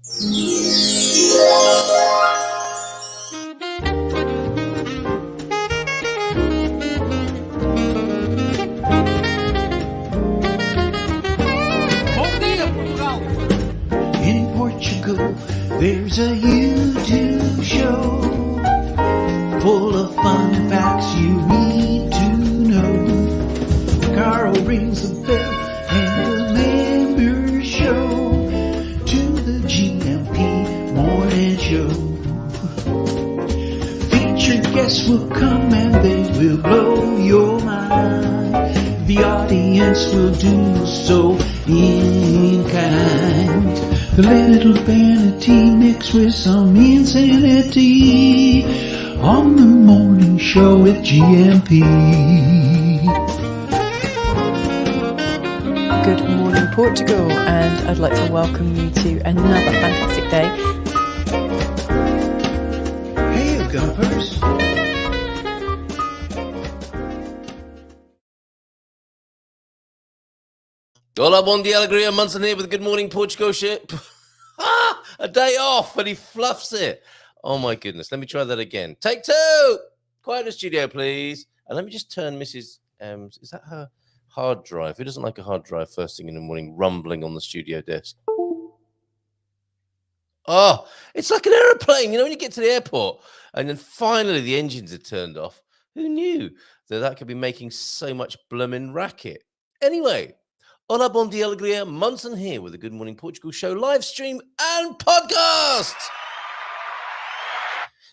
In Portugal, there's a YouTube show full of fun facts you need to know. Carl rings the bell and the members show to the GMP morning show. Featured guests will come and they will blow your mind. The audience will do so in kind. The little vanity mixed with some insanity on the morning show with GMP. Good morning, Portugal, and I'd like to welcome you to another fantastic day. Hey, Gumpers. Hola, bom dia, alegria. Munson here with the Good Morning Portugal ship. A day off, and he fluffs it. Oh, my goodness. Let me try that again. Take two. Quiet in the studio, please. And let me just turn Mrs. M's. Is that her hard drive? Who doesn't like a hard drive first thing in the morning rumbling on the studio desk? Oh, it's like an aeroplane. You know, when you get to the airport and then finally the engines are turned off. Who knew that could be making so much blooming racket? Anyway. Hola, bom dia, alegria. Munson here with the Good Morning Portugal show, live stream and podcast.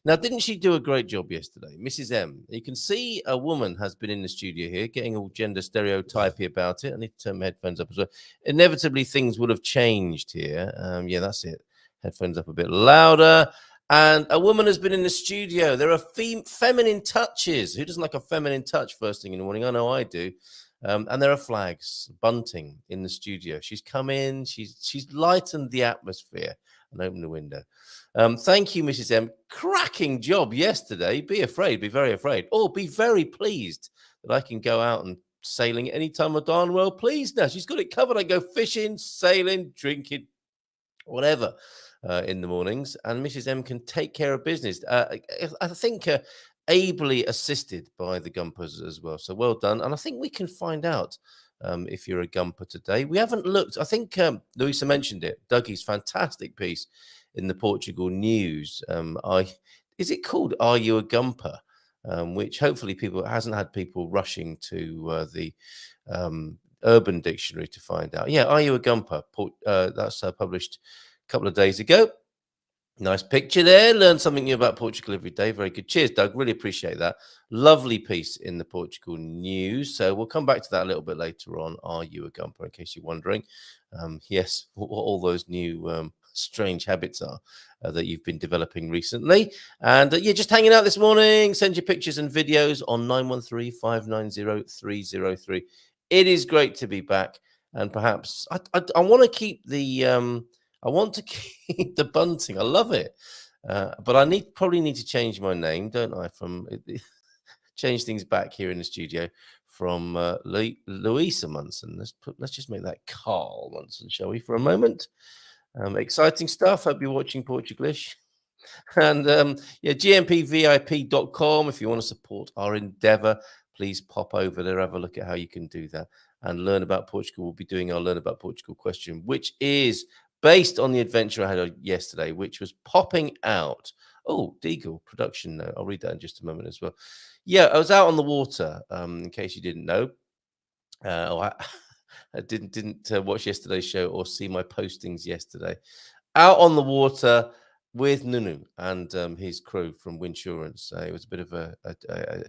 Now, didn't she do a great job yesterday? Mrs. M. You can see a woman has been in the studio here, getting all gender stereotypy about it. I need to turn my headphones up as well. Inevitably, things would have changed here. Yeah, that's it. Headphones up a bit louder. And a woman has been in the studio. There are feminine touches. Who doesn't like a feminine touch first thing in the morning? I know I do. And there are flags, bunting in the studio. She's come in, she's lightened the atmosphere and opened the window. Thank you, Mrs. M. Cracking job yesterday. Be afraid, be very afraid. Or be very pleased that I can go out and sailing anytime I darn well pleased now. She's got it covered. I go fishing, sailing, drinking, whatever in the mornings. And Mrs. M can take care of business. I think... ably assisted by the Gumpers as well. So well done. And I think we can find out if you're a Gumper today. We haven't looked. I think Louisa mentioned it. Dougie's fantastic piece in the Portugal News. Is it called Are You a Gumper? Which hopefully hasn't had people rushing to the Urban Dictionary to find out. Yeah, Are You a Gumper? That's published a couple of days ago. Nice picture there. Learn something new about Portugal every day. Very good. Cheers, Doug. Really appreciate that. Lovely piece in the Portugal News. So we'll come back to that a little bit later on. Are you a Gumper, in case you're wondering? Yes, what all those new strange habits are that you've been developing recently. And yeah, just hanging out this morning. Send your pictures and videos on 913-590-303. It is great to be back. And perhaps I want to keep the... I want to keep the bunting. I love it. But I probably need to change my name, don't I? Change things back here in the studio from Louisa Munson. Let's just make that Carl Munson, shall we, for a moment? Exciting stuff. Hope you're watching Portuglish. And yeah, gmpvip.com. If you want to support our endeavor, please pop over there, have a look at how you can do that and learn about Portugal. We'll be doing our Learn About Portugal question, which is based on the adventure I had yesterday, which was popping out. Oh, Deagle production note. I'll read that in just a moment as well. Yeah, I was out on the water, in case you didn't know. I didn't watch yesterday's show or see my postings yesterday. Out on the water with Nunu and his crew from Windsurance. It was a bit of a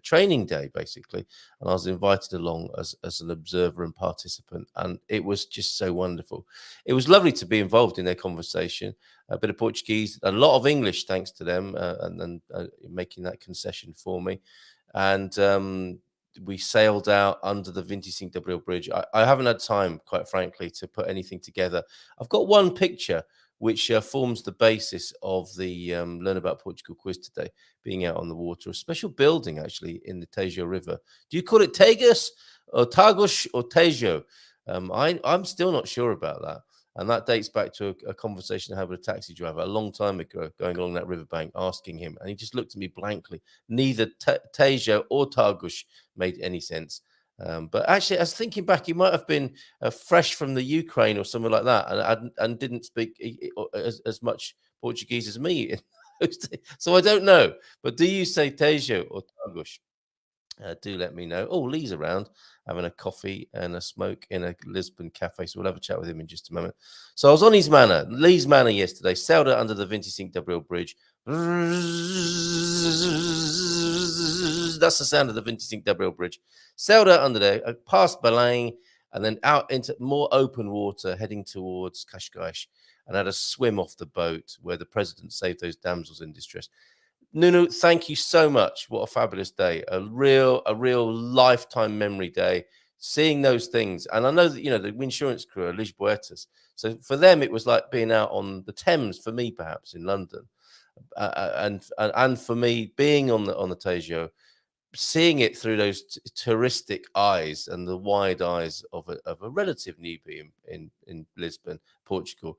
training day, basically, and I was invited along as an observer and participant, and it was just so wonderful. It was lovely to be involved in their conversation, a bit of Portuguese, a lot of English, thanks to them, and making that concession for me. And we sailed out under the 25 de Abril bridge. I haven't had time, quite frankly, to put anything together. I've got one picture which forms the basis of the Learn About Portugal quiz today, being out on the water. A special building, actually, in the Tejo River. Do you call it Tagus or Tagus or Tejo? I'm still not sure about that. And that dates back to a conversation I had with a taxi driver a long time ago, going along that riverbank, asking him. And he just looked at me blankly. Neither Tejo or Targush made any sense. But actually, I was thinking back, he might have been fresh from the Ukraine or something like that, and didn't speak as much Portuguese as me. So I don't know. But do you say Tejo or Targush? Do let me know. Oh, Lee's around having a coffee and a smoke in a Lisbon cafe. So we'll have a chat with him in just a moment. So I was on Lee's manor yesterday, sailed out under the 25 Gabriel Bridge. That's the sound of the 25 Gabriel Bridge. Sailed out under there, past Belém, and then out into more open water, heading towards Cascais, and had a swim off the boat where the president saved those damsels in distress. Nunu, thank you so much. What a fabulous day. A real lifetime memory day. Seeing those things. And I know that, the insurance crew are Lisboetas. So for them, it was like being out on the Thames, for me, perhaps, in London. And for me, being on the Tejo, seeing it through those touristic eyes and the wide eyes of a relative newbie in Lisbon, Portugal.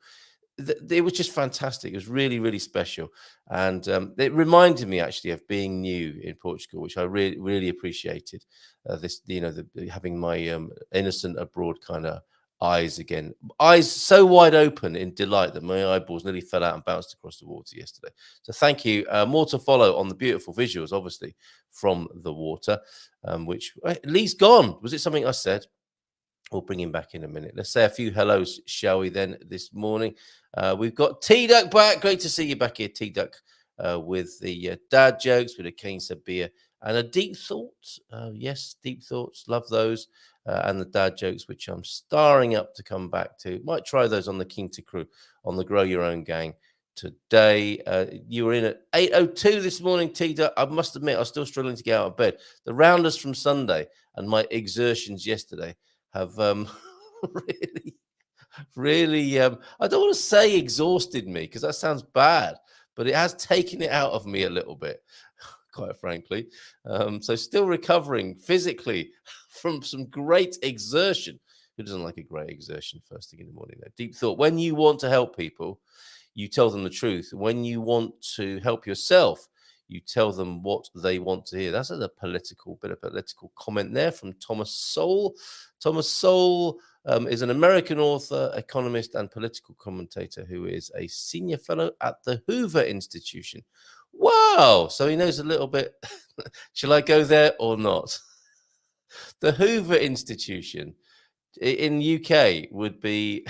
It was just fantastic. It was really, really special. And it reminded me actually of being new in Portugal, which I really, really appreciated. Having my innocent abroad kind of eyes again. Eyes so wide open in delight that my eyeballs nearly fell out and bounced across the water yesterday. So thank you. More to follow on the beautiful visuals, obviously, from the water, which Lee's gone. Was it something I said? We'll bring him back in a minute. Let's say a few hellos, shall we, then, this morning. We've got T-Duck back. Great to see you back here, T-Duck, with the dad jokes, with a Quinta beer, and a deep thought. Yes, deep thoughts. Love those. And the dad jokes, which I'm starring up to come back to. Might try those on the Quinta Crew, on the Grow Your Own gang today. You were in at 8:02 this morning, T-Duck. I must admit, I was still struggling to get out of bed. The rounders from Sunday and my exertions yesterday have really, I don't want to say exhausted me, because that sounds bad, but it has taken it out of me a little bit, quite frankly. So still recovering physically from some great exertion. Who doesn't like a great exertion first thing in the morning? Though? Deep thought. When you want to help people, you tell them the truth. When you want to help yourself, you tell them what they want to hear. That's a bit of political comment there from Thomas Sowell. Thomas Sowell is an American author, economist, and political commentator who is a senior fellow at the Hoover Institution. Wow! So he knows a little bit. Shall I go there or not? The Hoover Institution in UK would be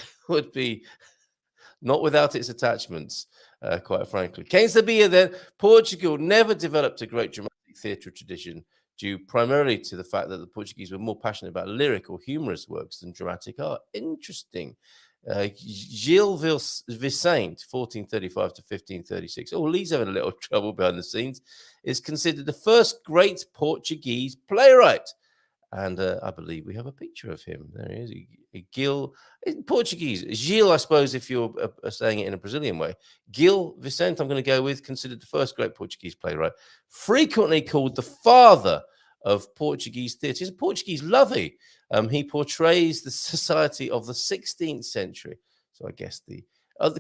not without its attachments. Quite frankly. Quem sabia then, Portugal never developed a great dramatic theatre tradition due primarily to the fact that the Portuguese were more passionate about lyric or humorous works than dramatic art. Interesting. Gil Vicente, 1435 to 1536. Oh, Lee's having a little trouble behind the scenes. Is considered the first great Portuguese playwright. And I believe we have a picture of him. There he is. Gil, in Portuguese. Gil, I suppose, if you're saying it in a Brazilian way. Gil Vicente, I'm going to go with, considered the first great Portuguese playwright. Frequently called the father of Portuguese theatre. He's a Portuguese lovey. He portrays the society of the 16th century. So I guess the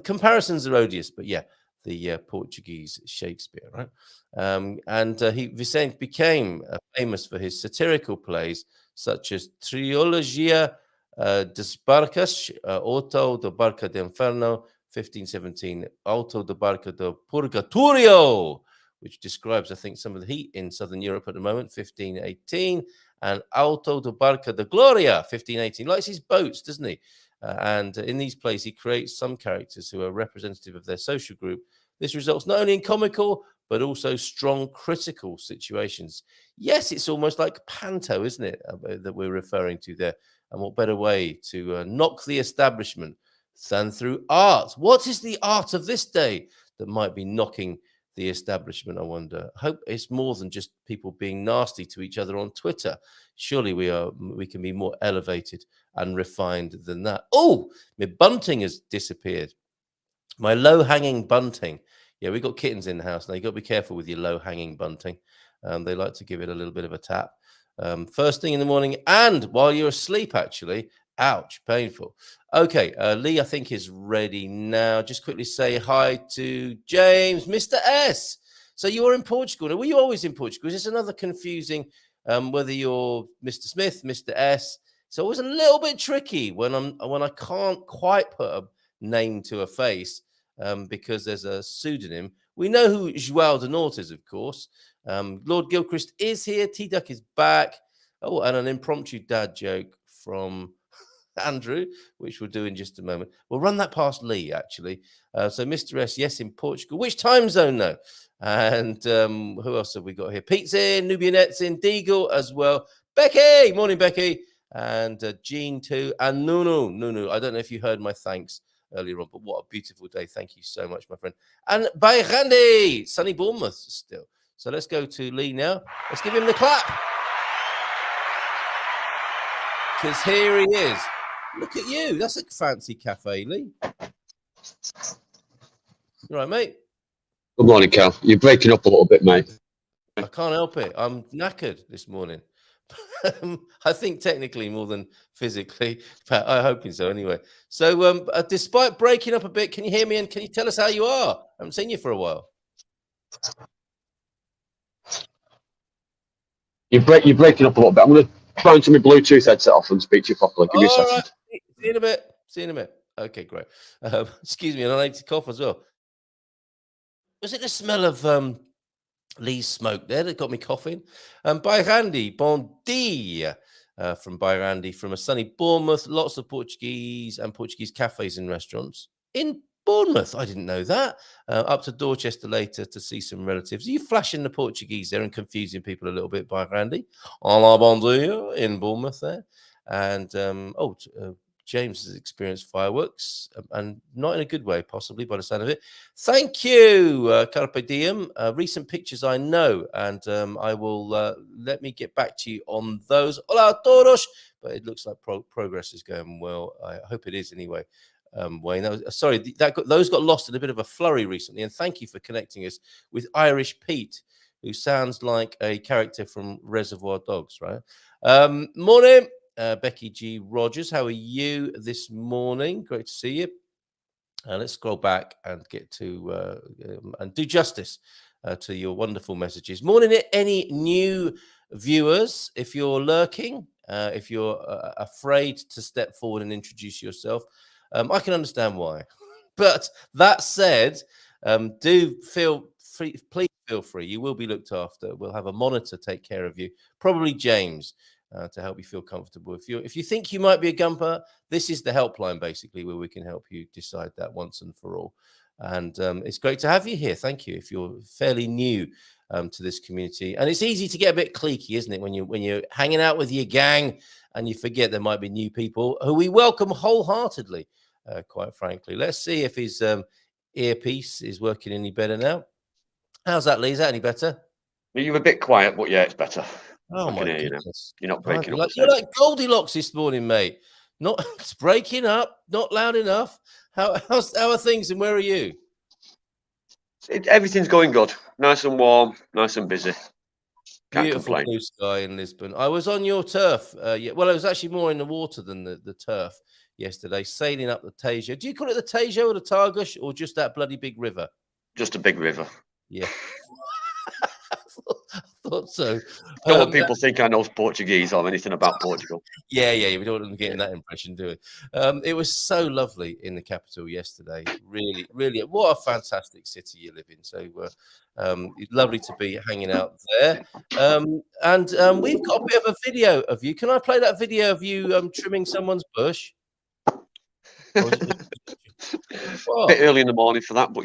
comparisons are odious, but yeah, the Portuguese Shakespeare, right? Vicente became famous for his satirical plays such as Trilogia das Barcas, Auto da Barca de Inferno, 1517, Auto da Barca de Purgatorio, which describes, I think, some of the heat in southern Europe at the moment, 1518, and Auto da Barca de Gloria, 1518. He likes his boats, doesn't he? And in these plays, he creates some characters who are representative of their social group. This results not only in comical, but also strong critical situations. Yes, it's almost like panto, isn't it, that we're referring to there? And what better way to knock the establishment than through art? What is the art of this day that might be knocking the establishment, I wonder? I hope it's more than just people being nasty to each other on Twitter. Surely we can be more elevated and refined than that. Oh, my bunting has disappeared. My low-hanging bunting. Yeah, we've got kittens in the house now. You've got to be careful with your low-hanging bunting. They like to give it a little bit of a tap. First thing in the morning and while you're asleep, actually, Ouch, painful. Okay, Lee, I think is ready now. Just quickly say hi to James, Mr. S. So you were in Portugal. Now, were you always in Portugal? Is this another confusing? Whether you're Mr. Smith, Mr. S. It's always a little bit tricky when I can't quite put a name to a face because there's a pseudonym. We know who João de Norte is, of course. Lord Gilchrist is here. T Duck is back. Oh, and an impromptu dad joke from Andrew, which we'll do in just a moment. We'll run that past Lee, actually. So, Mr. S, yes, in Portugal. Which time zone, though? And who else have we got here? Pete's in, Nubianette's in, Deagle as well. Becky, morning, Becky. And Jean, too. And Nunu. I don't know if you heard my thanks earlier on, but what a beautiful day. Thank you so much, my friend. And Bayrandi, sunny Bournemouth still. So, let's go to Lee now. Let's give him the clap. Because here he is. Look at you. That's a fancy cafe, Lee. You right, mate? Good morning, Cal. You're breaking up a little bit, mate. I can't help it. I'm knackered this morning. I think technically more than physically, but I'm hoping so anyway. So despite breaking up a bit, can you hear me and can you tell us how you are? I haven't seen you for a while. You're breaking up a little bit. I'm going to try and turn my Bluetooth headset off and speak to you properly. Give me a second. Right. See you in a bit. See you in a bit. Okay, great. Excuse me, and I need to cough as well. Was it the smell of Lee's smoke there that got me coughing? Bayrandi, bon dia from Bayrandi, from a sunny Bournemouth. Lots of Portuguese and Portuguese cafes and restaurants in Bournemouth. I didn't know that. Up to Dorchester later to see some relatives. Are you flashing the Portuguese there and confusing people a little bit, Bayrandi? Hola, bon dia in Bournemouth there. And James has experienced fireworks, and not in a good way, possibly, by the sound of it. Thank you, Carpe Diem. Recent pictures, I know, and I will let me get back to you on those. Hola, todos! But it looks like progress is going well. I hope it is anyway. Wayne, sorry, those got lost in a bit of a flurry recently, and thank you for connecting us with Irish Pete, who sounds like a character from Reservoir Dogs, right? Morning. Becky G. Rogers, how are you this morning? Great to see you. Let's scroll back and get to and do justice to your wonderful messages. Morning, any new viewers? If you're lurking, if you're afraid to step forward and introduce yourself, I can understand why. But that said, do feel free. Please feel free. You will be looked after. We'll have a monitor take care of you. Probably James. To help you feel comfortable. If you think you might be a gumper, this is the helpline basically where we can help you decide that once and for all. And it's great to have you here. Thank you. If you're fairly new to this community, and it's easy to get a bit cliquey, isn't it, when you're hanging out with your gang and you forget there might be new people who we welcome wholeheartedly. Quite frankly, let's see if his earpiece is working any better now. How's that, Lee? Is that any better? You're a bit quiet, but yeah, it's better. Oh my goodness! You're not breaking up. You're like Goldilocks this morning, mate. It's breaking up, not loud enough. How are things, and where are you? Everything's going good. Nice and warm, nice and busy. Can't Beautiful complain. blue sky in Lisbon. I was on your turf. Well, I was actually more in the water than the turf yesterday, sailing up the Tajo. Do you call it the Tajo or the Tagus, or just that bloody big river? Just a big river. Yeah. I thought so. Don't want people think I know Portuguese or anything about Portugal. Yeah. We don't want them getting that impression, do we? It was so lovely in the capital yesterday. Really, really, what a fantastic city you live in. So lovely to be hanging out there. And we've got a bit of a video of you. Can I play that video of you trimming someone's bush? A bit early in the morning for that, but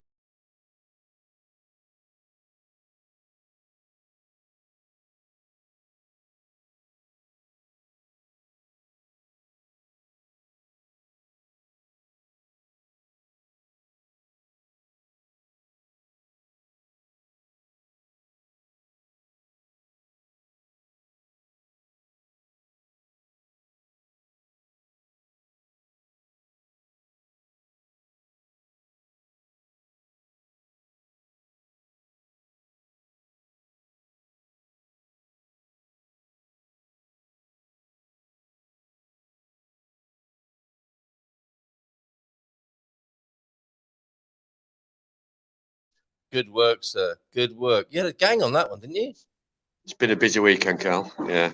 Good work, sir. Good work. You had a gang on that one, didn't you? It's been a busy weekend, Carl. Yeah.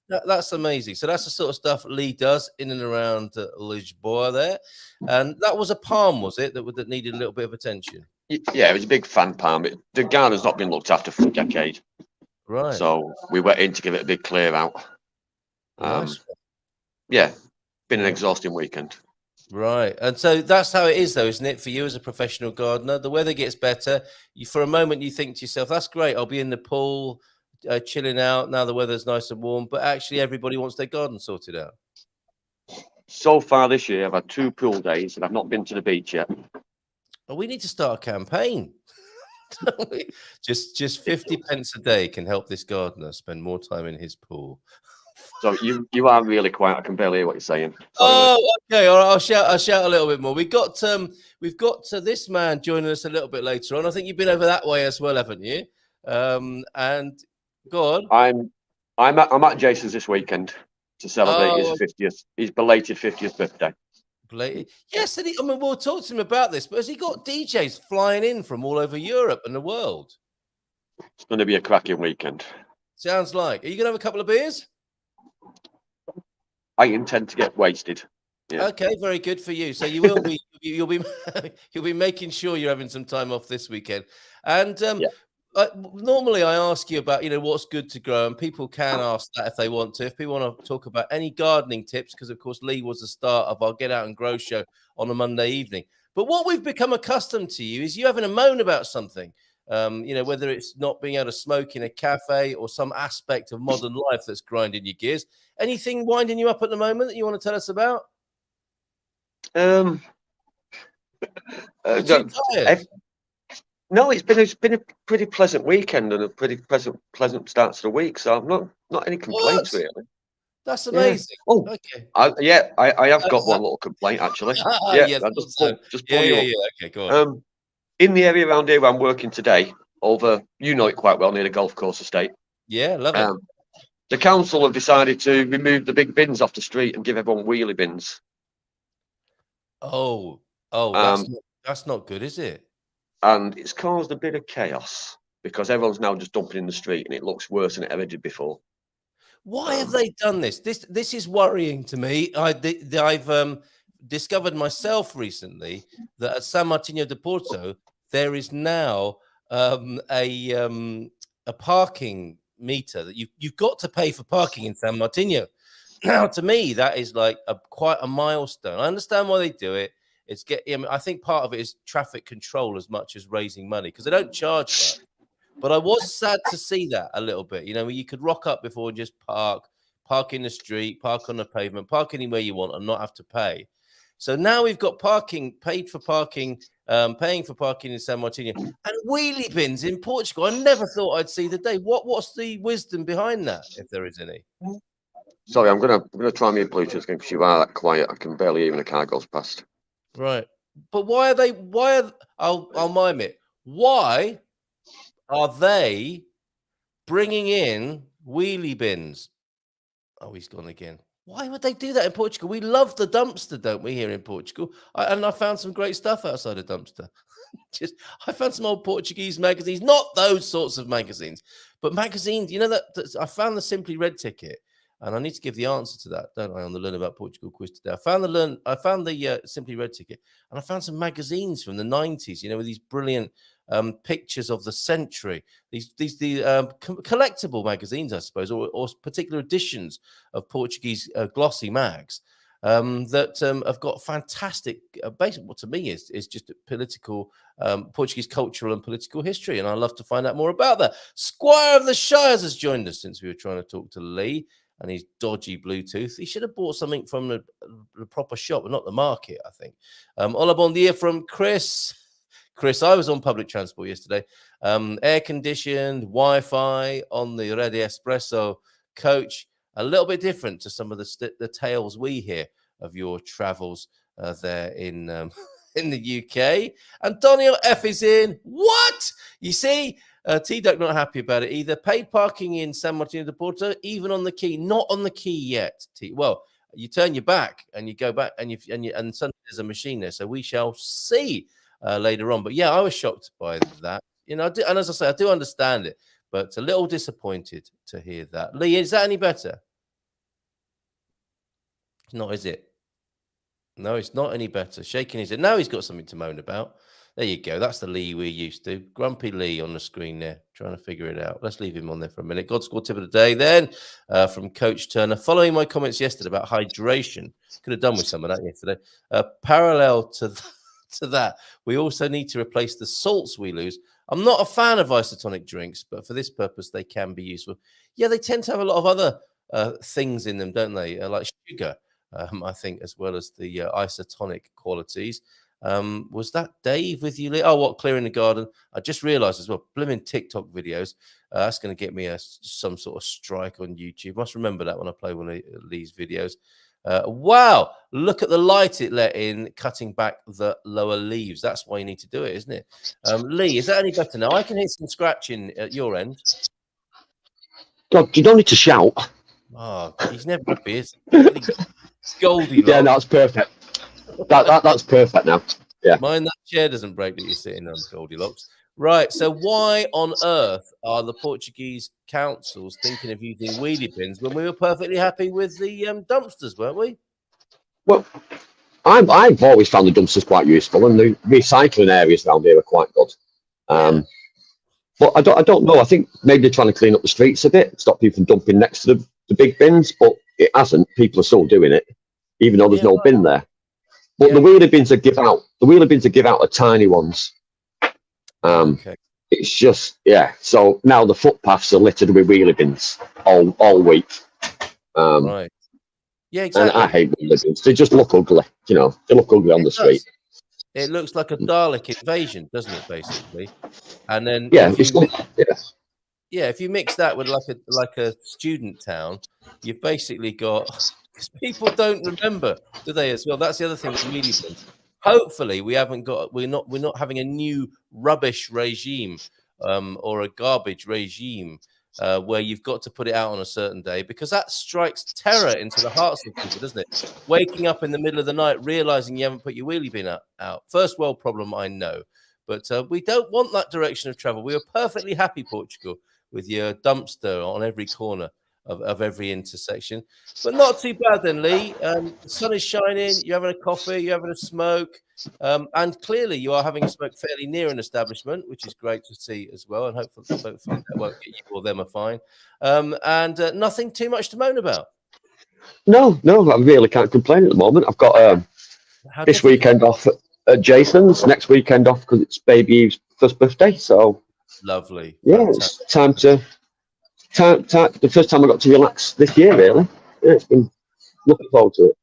That's amazing. So that's the sort of stuff Lee does in and around Lisbon there. And that was a palm, was it, that needed a little bit of attention? Yeah, it was a big fan palm. The garden's not been looked after for a decade. Right. So we went in to give it a big clear out. Nice. Yeah, been an exhausting weekend. Right. And so that's how it is, though, isn't it, for you as a professional gardener? The weather gets better. For a moment, you think to yourself, that's great. I'll be in the pool, chilling out. Now the weather's nice and warm. But actually, everybody wants their garden sorted out. So far this year, I've had 2 pool days and I've not been to the beach yet. Well, we need to start a campaign. Just 50 pence a day can help this gardener spend more time in his pool. So you are really quiet. I can barely hear what you're saying. Sorry, okay. All right, I'll shout a little bit more. We've got this man joining us a little bit later on. I think you've been over that way as well, haven't you? And go on. I'm at Jason's this weekend to celebrate his belated 50th birthday. Yes, and we'll talk to him about this. But has he got DJs flying in from all over Europe and the world? It's going to be a cracking weekend. Sounds like. Are you going to have a couple of beers? I intend to get wasted. Yeah. Okay, very good for you. So you will be, you'll be making sure you're having some time off this weekend. And normally I ask you about, what's good to grow, and people can ask that if they want to. If people want to talk about any gardening tips, because of course Lee was the start of our Get Out and Grow show on a Monday evening. But what we've become accustomed to is you having a moan about something. Whether it's not being able to smoke in a cafe or some aspect of modern life that's grinding your gears. Anything winding you up at the moment that you want to tell us about? No, it's been a pretty pleasant weekend and a pretty pleasant start to the week. So I'm not any complaints really. That's amazing. Yeah. Oh, okay. I have got one little complaint actually. Yes, just pull you up. Okay, go on. In the area around here where I'm working today, you know it quite well, near the golf course estate. Yeah, love it. The council have decided to remove the big bins off the street and give everyone wheelie bins. That's not good, is it? And it's caused a bit of chaos because everyone's now just dumping in the street and it looks worse than it ever did before. Why have they done this? This is worrying to me. I've discovered myself recently that at San Martino de Porto there is now a parking meter that you've got to pay for parking in San Martino. Now, to me, that is like quite a milestone. I understand why they do it. I think part of it is traffic control as much as raising money because they don't charge that. But I was sad to see that a little bit. Where you could rock up before and just park in the street, park on the pavement, park anywhere you want and not have to pay. So now we've got paid for parking, paying for parking in San Martino and wheelie bins in Portugal. I never thought I'd see the day. What's the wisdom behind that, if there is any? Sorry, I'm gonna try my Bluetooth again because you are that quiet. I can barely hear when a car goes past. Right, but I'll mime it. Why are they bringing in wheelie bins? Oh, he's gone again. Why would they do that in Portugal? We love the dumpster, don't we, here in Portugal? I found some great stuff outside a dumpster. I found some old Portuguese magazines, not those sorts of magazines, but magazines. That I found the Simply Red ticket, and I need to give the answer to that, don't I, on the Learn About Portugal quiz today. I found the Simply Red ticket, and I found some magazines from the 90s, with these brilliant pictures of the century, these collectible magazines, I suppose, or particular editions of Portuguese glossy mags that have got fantastic, basically what to me is just political, Portuguese cultural and political history. And I'd love to find out more about that. Squire of the Shires has joined us since we were trying to talk to Lee and his dodgy Bluetooth. He should have bought something from the proper shop, but not the market, I think. Hola, bon dia from Chris. Chris, I was on public transport yesterday, air-conditioned, Wi-Fi on the Red Espresso coach, a little bit different to some of the tales we hear of your travels there in the UK. Antonio F is in. What? You see, T-Duck not happy about it either. Paid parking in San Martino de Porto, even on the quay. Not on the quay yet. Well, you turn your back and you go back and suddenly there's a machine there. So we shall see. later on. But yeah, I was shocked by that. And as I say, I do understand it, but a little disappointed to hear that. Lee, is that any better? Not, is it? No, it's not any better. Shaking his head. Now he's got something to moan about. There you go. That's the Lee we're used to. Grumpy Lee on the screen there, trying to figure it out. Let's leave him on there for a minute. God Score tip of the day then from Coach Turner. Following my comments yesterday about hydration, could have done with some of that yesterday. Parallel to that, we also need to replace the salts we lose. I'm not a fan of isotonic drinks, but for this purpose, they can be useful. Yeah, they tend to have a lot of other things in them, don't they? Like sugar, I think, as well as the isotonic qualities. Was that Dave with you, Lee? Oh, what, clearing the garden? I just realised as well, blimmin' TikTok videos. That's going to get me some sort of strike on YouTube. Must remember that when I play one of Lee's videos. Wow, look at the light it let in, cutting back the lower leaves. That's why you need to do it, isn't it? Lee, is that any better now? I can hear some scratching at your end. God, you don't need to shout. Oh, he's never happy, is he? Goldilocks. Yeah, no, that's perfect. That's perfect now. Yeah. Mind that chair doesn't break that you're sitting on, Goldilocks. Right, so why on earth are the Portuguese councils thinking of using wheelie bins when we were perfectly happy with the dumpsters, weren't we? Well, I've always found the dumpsters quite useful, and the recycling areas around here are quite good. But I don't know. I think maybe they're trying to clean up the streets a bit, stop people from dumping next to the big bins, but it hasn't. People are still doing it, even though there's no bin there. But the wheelie bins that give out are tiny ones. Okay. It's just, so now the footpaths are littered with wheelie bins all week. Right. Yeah, exactly. And I hate wheelie bins. They just look ugly, they look ugly on the street. It looks like a Dalek invasion, doesn't it, basically? And then if you mix that with like a student town, you've basically got, because people don't remember, do they, as well? That's the other thing with wheelie bins. Hopefully, we're not having a new rubbish regime or a garbage regime where you've got to put it out on a certain day, because that strikes terror into the hearts of people, doesn't it? Waking up in the middle of the night, realizing you haven't put your wheelie bin out. First world problem, I know, but we don't want that direction of travel. We were perfectly happy, Portugal, with your dumpster on every corner of every intersection, but not too bad then, Lee. The sun is shining, you're having a coffee, you're having a smoke, and clearly you are having a smoke fairly near an establishment, which is great to see as well, and hopefully that won't get you or them a fine, and nothing too much to moan about. No, I really can't complain at the moment. I've got this weekend off at Jason's, next weekend off because it's baby Eve's first birthday, so lovely. Yeah, fantastic. It's time to the first time I got to relax this year, really. Yeah, it's been looking forward to it.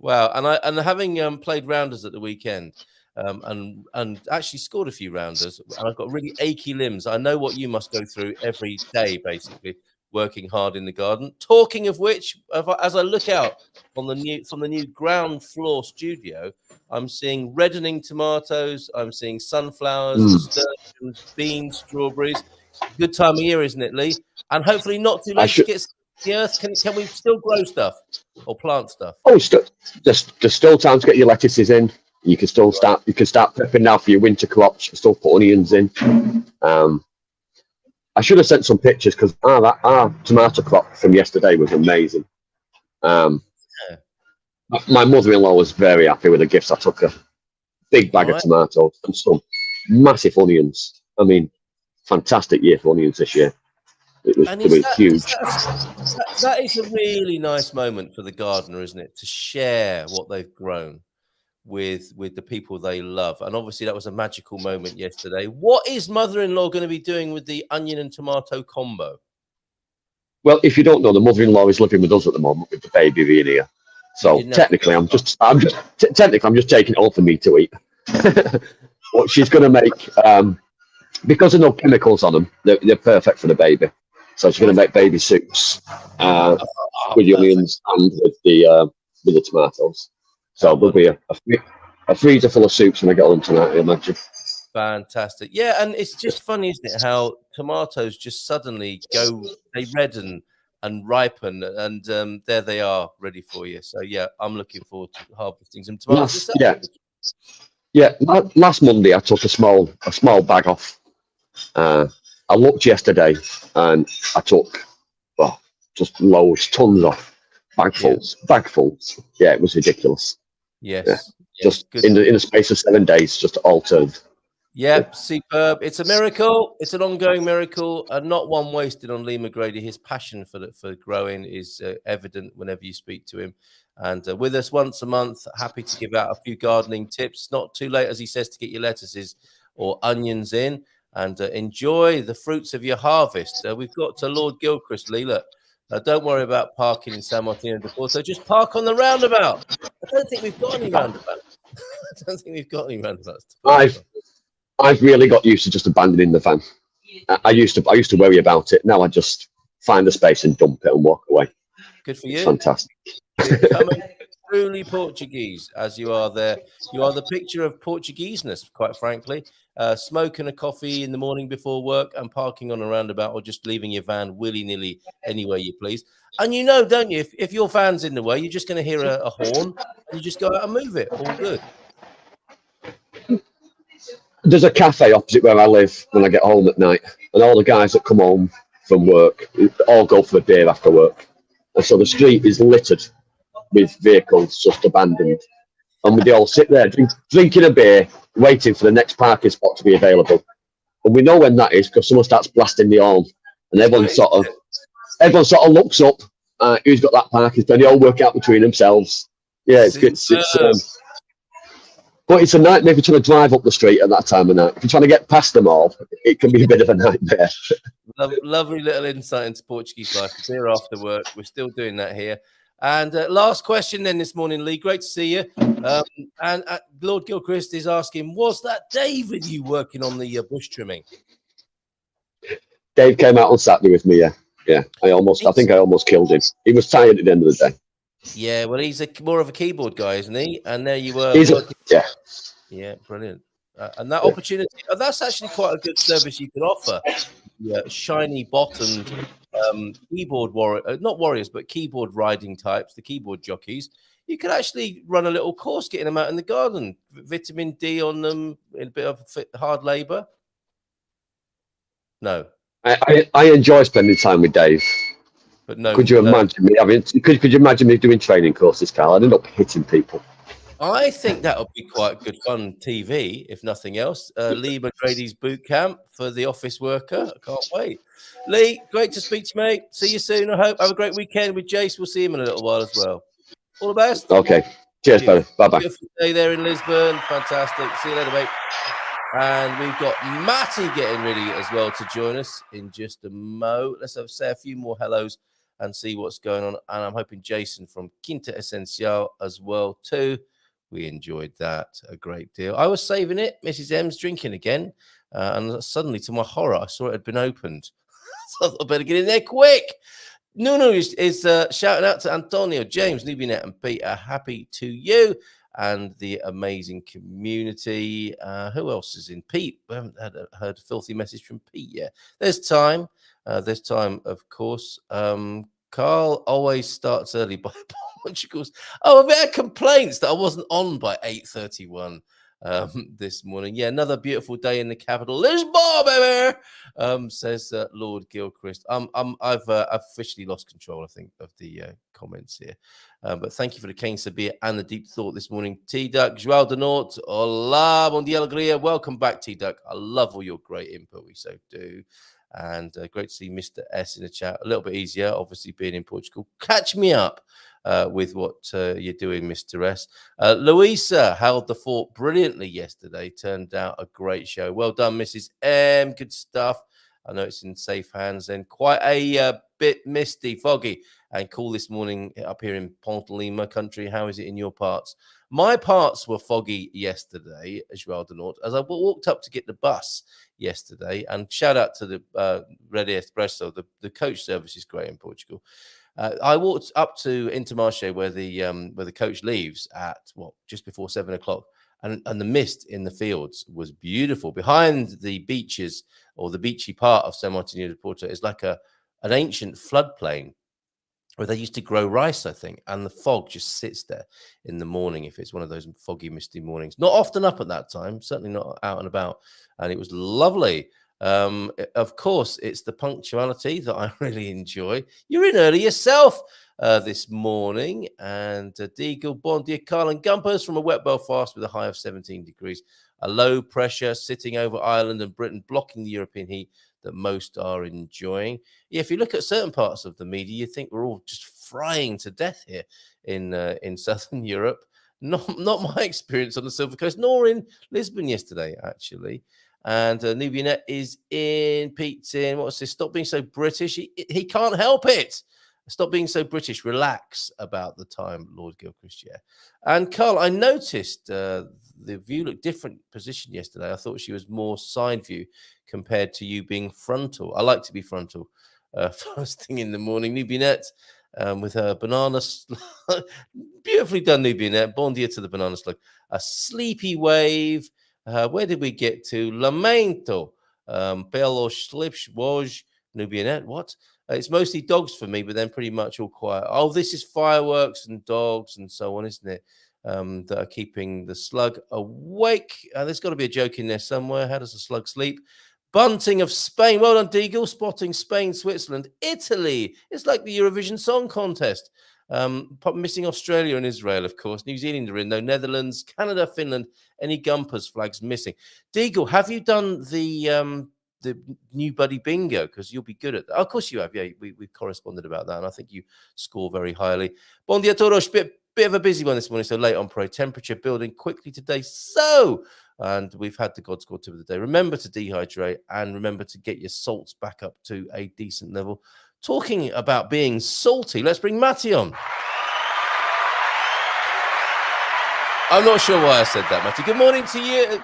Wow, and having played rounders at the weekend, and actually scored a few rounders, and I've got really achy limbs. I know what you must go through every day, basically working hard in the garden. Talking of which, as I look out from the new ground floor studio, I'm seeing reddening tomatoes. I'm seeing sunflowers, nasturtiums, beans, strawberries. Good time of year, isn't it, Lee? And hopefully not too late to get the earth. Can we still grow stuff or plant stuff? Oh, there's still time to get your lettuces in. You can still start. You can start prepping now for your winter crops. You can still put onions in. I should have sent some pictures because our tomato crop from yesterday was amazing. My mother-in-law was very happy with the gifts I took her. Big bag of tomatoes and some massive onions. I mean, fantastic year for onions this year. It was huge. That is a really nice moment for the gardener, isn't it? To share what they've grown with the people they love. And obviously that was a magical moment yesterday. What is mother-in-law going to be doing with the onion and tomato combo? Well, if you don't know, the mother-in-law is living with us at the moment with the baby being here. So technically, I'm just taking it all for me to eat. What she's going to make, because of no chemicals on them, they're perfect for the baby. So she's going to make baby soups with the onions and with the tomatoes. So there'll be a freezer full of soups when I get home tonight, I imagine. Fantastic. Yeah, and it's just funny, isn't it, how tomatoes just suddenly they redden and ripen, and there they are ready for you. So yeah, I'm looking forward to harvesting some tomatoes. Yeah. Yeah, last Monday I took a small bag off. I looked yesterday and I took just loads, tons off, bagfuls. Yeah, it was ridiculous. Yes. Just in the space of 7 days, just all turned. Yep, superb. It's a miracle. It's an ongoing miracle, and not one wasted on Lee McGrady. His passion for growing is evident whenever you speak to him. And with us once a month, happy to give out a few gardening tips. Not too late, as he says, to get your lettuces or onions in and enjoy the fruits of your harvest. We've got Lord Gilchrist, Lee. Look, don't worry about parking in San Martino de Porto. Just park on the roundabout. I don't think we've got any roundabouts. I don't think we've got any roundabouts. I've really got used to just abandoning the van. I used to worry about it. Now I just find the space and dump it and walk away. Good for you. It's fantastic. You're becoming truly Portuguese as you are there. You are the picture of Portugueseness, quite frankly. Smoking a coffee in the morning before work and parking on a roundabout, or just leaving your van willy-nilly anywhere you please. And you know, don't you, if your van's in the way, you're just going to hear a horn and you just go out and move it. All good. There's a cafe opposite where I live when I get home at night, and all the guys that come home from work all go for a beer after work. And so the street is littered with vehicles just abandoned. And they all sit there drinking a beer, waiting for the next parking spot to be available. And we know when that is because someone starts blasting the horn, and everyone sort of looks up. Who's got that parking spot? They all work out between themselves. Yeah, it's good. But it's a nightmare if you're trying to drive up the street at that time of night. If you're trying to get past them all, it can be a bit of a nightmare. Lovely little insight into Portuguese life. Beer after work. We're still doing that here. And last question then this morning, Lee. Great to see you. And Lord Gilchrist is asking, was that Dave with you working on the bush trimming? Dave came out on Saturday with me, yeah. I think I almost killed him. He was tired at the end of the day. Yeah, well, he's more of a keyboard guy, isn't he? And there you were. Yeah, brilliant. And that opportunity, that's actually quite a good service you can offer. Yeah, shiny bottomed keyboard not warriors, but keyboard riding types, the keyboard jockeys. You could actually run a little course getting them out in the garden, vitamin D on them, a bit of hard labor. No. I enjoy spending time with Dave. But no. Could you imagine me having? Could you imagine me doing training courses, Carl? I'd end up hitting people. I think that would be quite good fun TV, if nothing else. Lee McGrady's boot camp for the office worker. I can't wait. Lee, great to speak to you, mate. See you soon, I hope. Have a great weekend with Jace. We'll see him in a little while as well. All the best. Okay. Cheers, buddy. Bye-bye. Beautiful day there in Lisbon. Fantastic. See you later, mate. And we've got Matty getting ready as well to join us in just a mo. Let's say a few more hellos and see what's going on. And I'm hoping Jason from Quinta Essencial as well too. We enjoyed that a great deal. I was saving it. Mrs. M's drinking again. And suddenly, to my horror, I saw it had been opened. So I thought I better get in there quick. Nuno is shouting out to Antonio, James, Nubinet, and Peter. Happy to you and the amazing community. Who else is in? Pete. We haven't heard a filthy message from Pete yet. There's time. There's time, of course. Carl always starts early by Portugal's. Oh, a bit of complaints that I wasn't on by 8:31 this morning. Yeah, another beautiful day in the capital, Lisbon, baby. Says Lord Gilchrist. I've officially lost control, I think, of the comments here. But thank you for the cane sabia and the deep thought this morning. T-Duck, João de Norte, hola, bon dia, alegria. Welcome back, T-Duck. I love all your great input. We so do. And great to see Mr. S in the chat. A little bit easier, obviously, being in Portugal. Catch me up with what you're doing, Mr. S. Louisa held the fort brilliantly yesterday. Turned out a great show. Well done, Mrs. M. Good stuff. I know it's in safe hands. And quite a bit misty, foggy, and cool this morning up here in Ponte Lima country. How is it in your parts? My parts were foggy yesterday, João de Norte, as I walked up to get the bus yesterday. And shout out to the Red Espresso. The coach service is great in Portugal. I walked up to Intermarché where the coach leaves at just before 7 o'clock, and the mist in the fields was beautiful. Behind the beaches, or the beachy part of San Martino de Porto, is like an ancient floodplain. where they used to grow rice, I think, and the fog just sits there in the morning if it's one of those foggy, misty mornings. Not often up at that time, certainly not out and about, and it was lovely. Of course, it's the punctuality that I really enjoy. You're in early yourself this morning, and Deagle, Bon dia, Carl and Gumpers from a wet Belfast with a high of 17 degrees. A low pressure sitting over Ireland and Britain, blocking the European heat that most are enjoying. Yeah, if you look at certain parts of the media, you think we're all just frying to death here in Southern Europe. Not my experience on the Silver Coast, nor in Lisbon yesterday, actually. And Nubianet is in, Pete's in. What's this? Stop being so British. He can't help it. Stop being so British. Relax about the time, Lord Gilchrist. Yeah. And Carl, I noticed the view looked different position yesterday. I thought she was more side view compared to you being frontal. I like to be frontal first thing in the morning. Nubianet with her banana beautifully done, Nubianet. Bon dia to the banana slug. A sleepy wave. Where did we get to? Lamento. Pelo Slips Woj. Nubianet. What? It's mostly dogs for me, but then pretty much all quiet. Oh, this is fireworks and dogs and so on, isn't it? That are keeping the slug awake. There's got to be a joke in there somewhere. How does the slug sleep? Bunting of Spain. Well done, Deagle. Spotting Spain, Switzerland, Italy. It's like the Eurovision Song Contest. Missing Australia and Israel, of course. New Zealand are in, though. Netherlands, Canada, Finland. Any Gumpers flags missing? Deagle, have you done the new buddy bingo? Because you'll be good at that. Of course you have. Yeah, we've corresponded about that, and I think you score very highly. Bon dia todos. Bit of a busy one this morning, so late on pro. Temperature building quickly today. And we've had the God score tip of the day. Remember to dehydrate and remember to get your salts back up to a decent level. Talking about being salty, let's bring Matty on. I'm not sure why I said that, Matty. Good morning to you.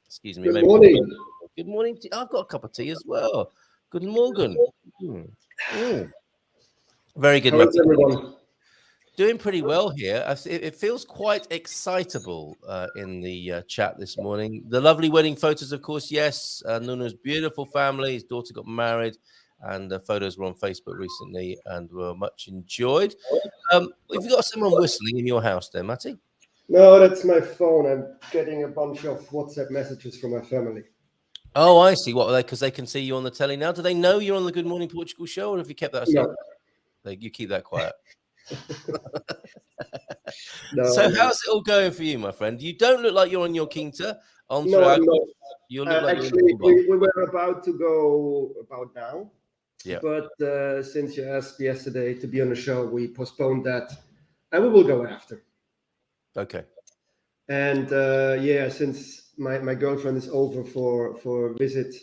Excuse me. Good morning. Good morning. I've got a cup of tea as well. Good morning. Very good, How Matty. is everyone? Doing pretty well here. It feels quite excitable in the chat this morning. The lovely wedding photos, of course, yes. Nuno's beautiful family. His daughter got married, and the photos were on Facebook recently and were much enjoyed. Have you got someone whistling in your house there, Matty? No, that's my phone. I'm getting a bunch of WhatsApp messages from my family. Oh, I see. What are they? Because they can see you on the telly now. Do they know you're on the Good Morning Portugal show, or have you kept that aside? No. You keep that quiet. No, so how's it all going for you, my friend? You don't look like you're on your Quinta. No. You look like actually, we were about to go about now. Yeah. But since you asked yesterday to be on the show, we postponed that, and we will go after. Okay. And since my girlfriend is over for a visit,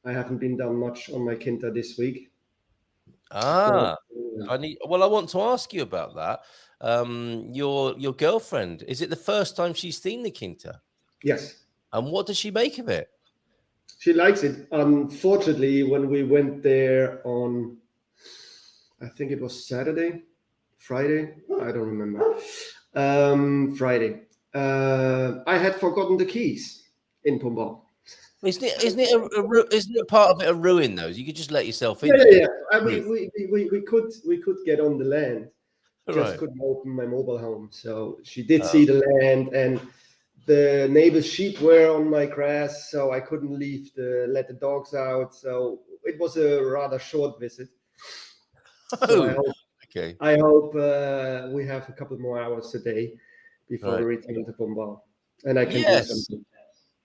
I haven't been done much on my Quinta this week. I want to ask you about that. Your girlfriend, is it the first time she's seen the Quinta? Yes. And what does she make of it? She likes it. Unfortunately, when we went there on, I think it was Friday, I don't remember. Friday. I had forgotten the keys in Pombal. Isn't it part of it a ruin though? You could just let yourself in. Yeah. We could get on the land. Just couldn't open my mobile home. So she did see the land, and the neighbor's sheep were on my grass, so I couldn't let the dogs out. So it was a rather short visit. So I hope we have a couple more hours today before we return to Pombal, and I can do something.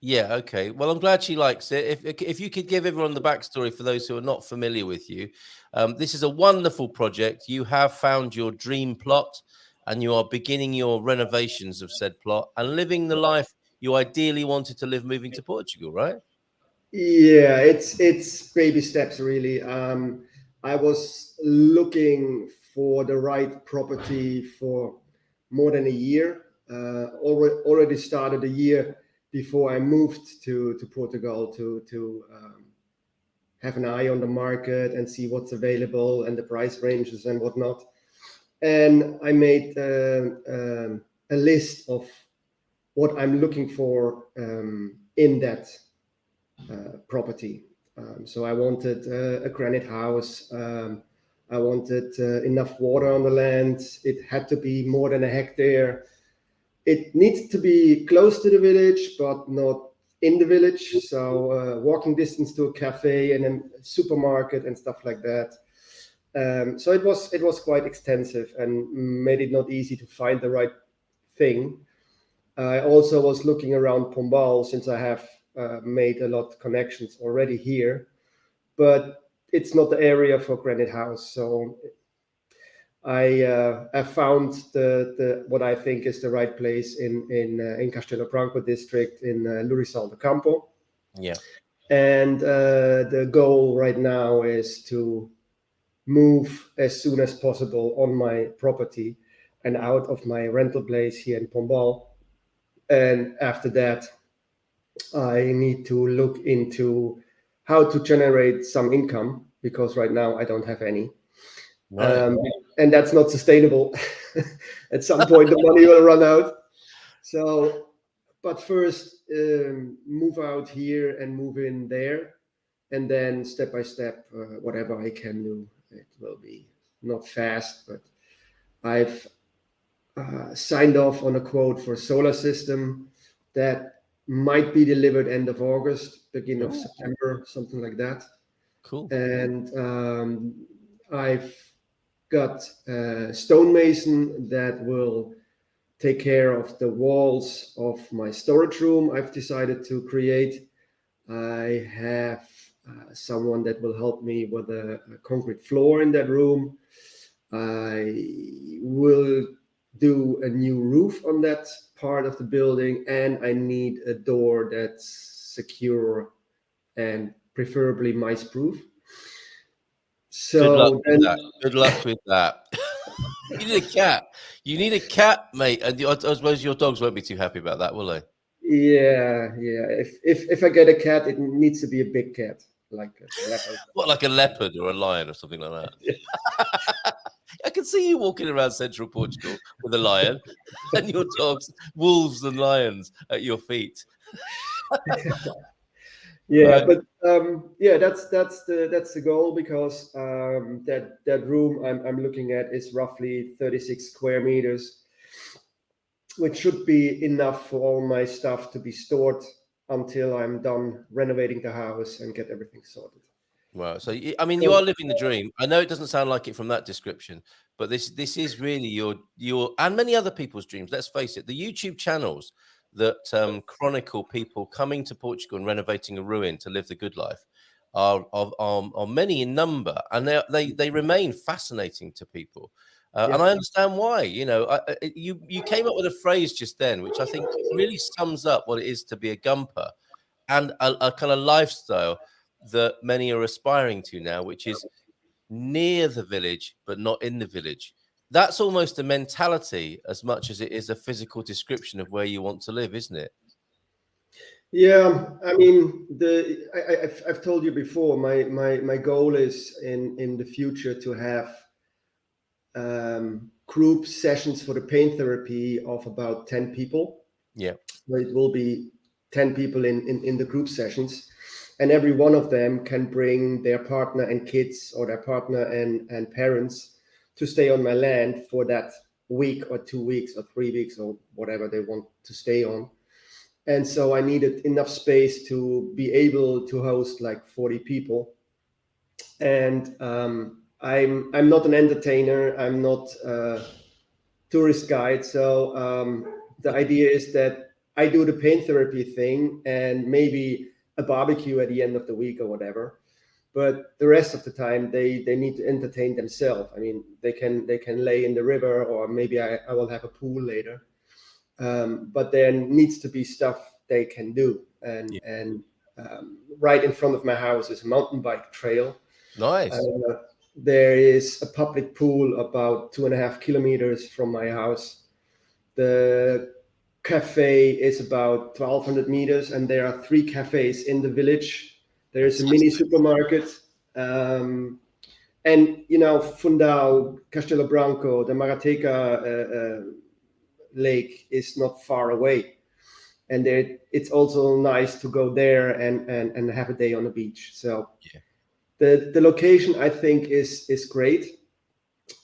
Yeah, okay. Well, I'm glad she likes it. If you could give everyone the backstory for those who are not familiar with you, this is a wonderful project. You have found your dream plot, and you are beginning your renovations of said plot and living the life you ideally wanted to live moving to Portugal, right? Yeah, it's baby steps, really. I was looking for the right property for more than a year. Already started a year before I moved to Portugal to have an eye on the market and see what's available and the price ranges and whatnot. And I made a list of what I'm looking for in that property. So I wanted a granite house, I wanted enough water on the land. It had to be more than a hectare. It needs to be close to the village, but not in the village. So walking distance to a cafe and a supermarket and stuff like that. So it was quite extensive and made it not easy to find the right thing. I also was looking around Pombal since I have made a lot of connections already here, but it's not the area for granite house. So I found the what I think is the right place in Castelo Branco district in Lurisal de Campo. Yeah. And the goal right now is to move as soon as possible on my property and out of my rental place here in Pombal. And after that, I need to look into how to generate some income, because right now I don't have any. Right. And that's not sustainable. At some point, the money will run out. So, but first, move out here and move in there. And then step by step, whatever I can do. It will be not fast, but I've signed off on a quote for a solar system that might be delivered end of August, beginning of September, something like that. Cool. And I've got a stonemason that will take care of the walls of my storage room I've decided to create. I have someone that will help me with a concrete floor in that room. I will do a new roof on that part of the building, and I need a door that's secure and preferably mice-proof. So good luck with that. You need a cat. You need a cat, mate. And I suppose your dogs won't be too happy about that, will they? Yeah. If I get a cat, it needs to be a big cat, like a leopard. What, like a leopard or a lion or something like that? I can see you walking around central Portugal with a lion and your dogs, wolves and lions at your feet. Yeah, right. But that's the goal, because that room I'm looking at is roughly 36 square meters, which should be enough for all my stuff to be stored until I'm done renovating the house and get everything sorted. Wow. So, I mean, you are living the dream. I know it doesn't sound like it from that description, but this is really your and many other people's dreams. Let's face it, the YouTube channels that chronicle people coming to Portugal and renovating a ruin to live the good life are many in number, and they remain fascinating to people. And I understand why. You know, you came up with a phrase just then, which I think really sums up what it is to be a gumper and a kind of lifestyle that many are aspiring to now, which is near the village, but not in the village. That's almost a mentality as much as it is a physical description of where you want to live, isn't it? Yeah, I mean, I've told you before, my goal is in the future to have group sessions for the pain therapy of about 10 people. Yeah. Where it will be 10 people in the group sessions, and every one of them can bring their partner and kids, or their partner and parents, to stay on my land for that week or 2 weeks or 3 weeks or whatever they want to stay on. And so I needed enough space to be able to host like 40 people. And I'm not an entertainer. I'm not a tourist guide. So the idea is that I do the pain therapy thing and maybe a barbecue at the end of the week or whatever. But the rest of the time, they need to entertain themselves. I mean, they can lay in the river, or maybe I will have a pool later. But there needs to be stuff they can do. And right in front of my house is a mountain bike trail. Nice. There is a public pool about 2.5 kilometers from my house. The cafe is about 1,200 meters, and there are 3 cafes in the village. There is a mini supermarket, and you know, Fundão, Castelo Branco, the Marateca lake is not far away, and it's also nice to go there and have a day on the beach. So The location, I think, is great.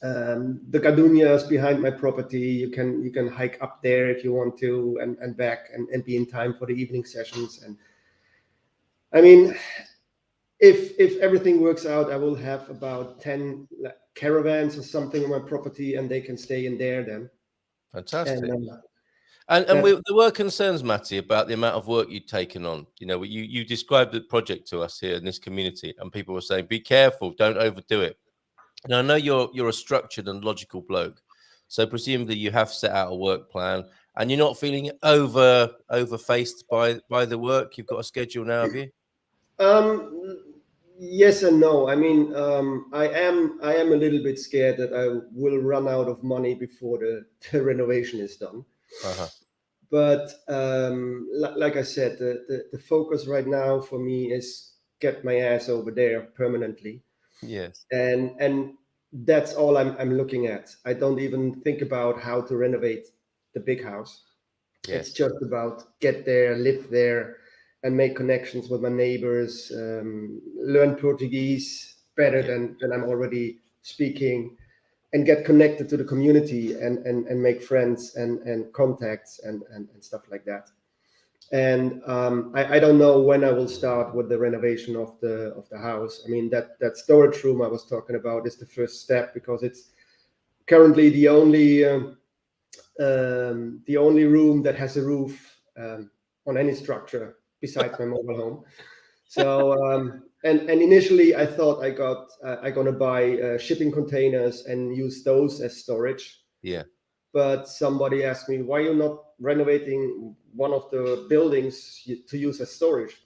The gardenias behind my property, you can hike up there if you want to, and back, and be in time for the evening sessions. And I mean, if everything works out, I will have about 10 caravans or something on my property, and they can stay in there then. Fantastic. And There were concerns, Matty, about the amount of work you'd taken on. You know, you described the project to us here in this community, and people were saying, "Be careful, don't overdo it." And I know you're a structured and logical bloke, so presumably you have set out a work plan, and you're not feeling overfaced by the work. You've got a schedule now, have you? Yes and no. I mean, I am a little bit scared that I will run out of money before the renovation is done. But like I said, the focus right now for me is get my ass over there permanently. Yes. And that's all I'm looking at. I don't even think about how to renovate the big house. Yes. It's just about get there, live there, and make connections with my neighbors, learn Portuguese better than I'm already speaking, and get connected to the community and make friends and contacts and stuff like that. And I don't know when I will start with the renovation of the house. I mean, that storage room I was talking about is the first step, because it's currently the only room that has a roof on any structure besides my mobile home. So and initially I thought I'm gonna buy shipping containers and use those as storage. Yeah. But somebody asked me, why you're not renovating one of the buildings to use as storage?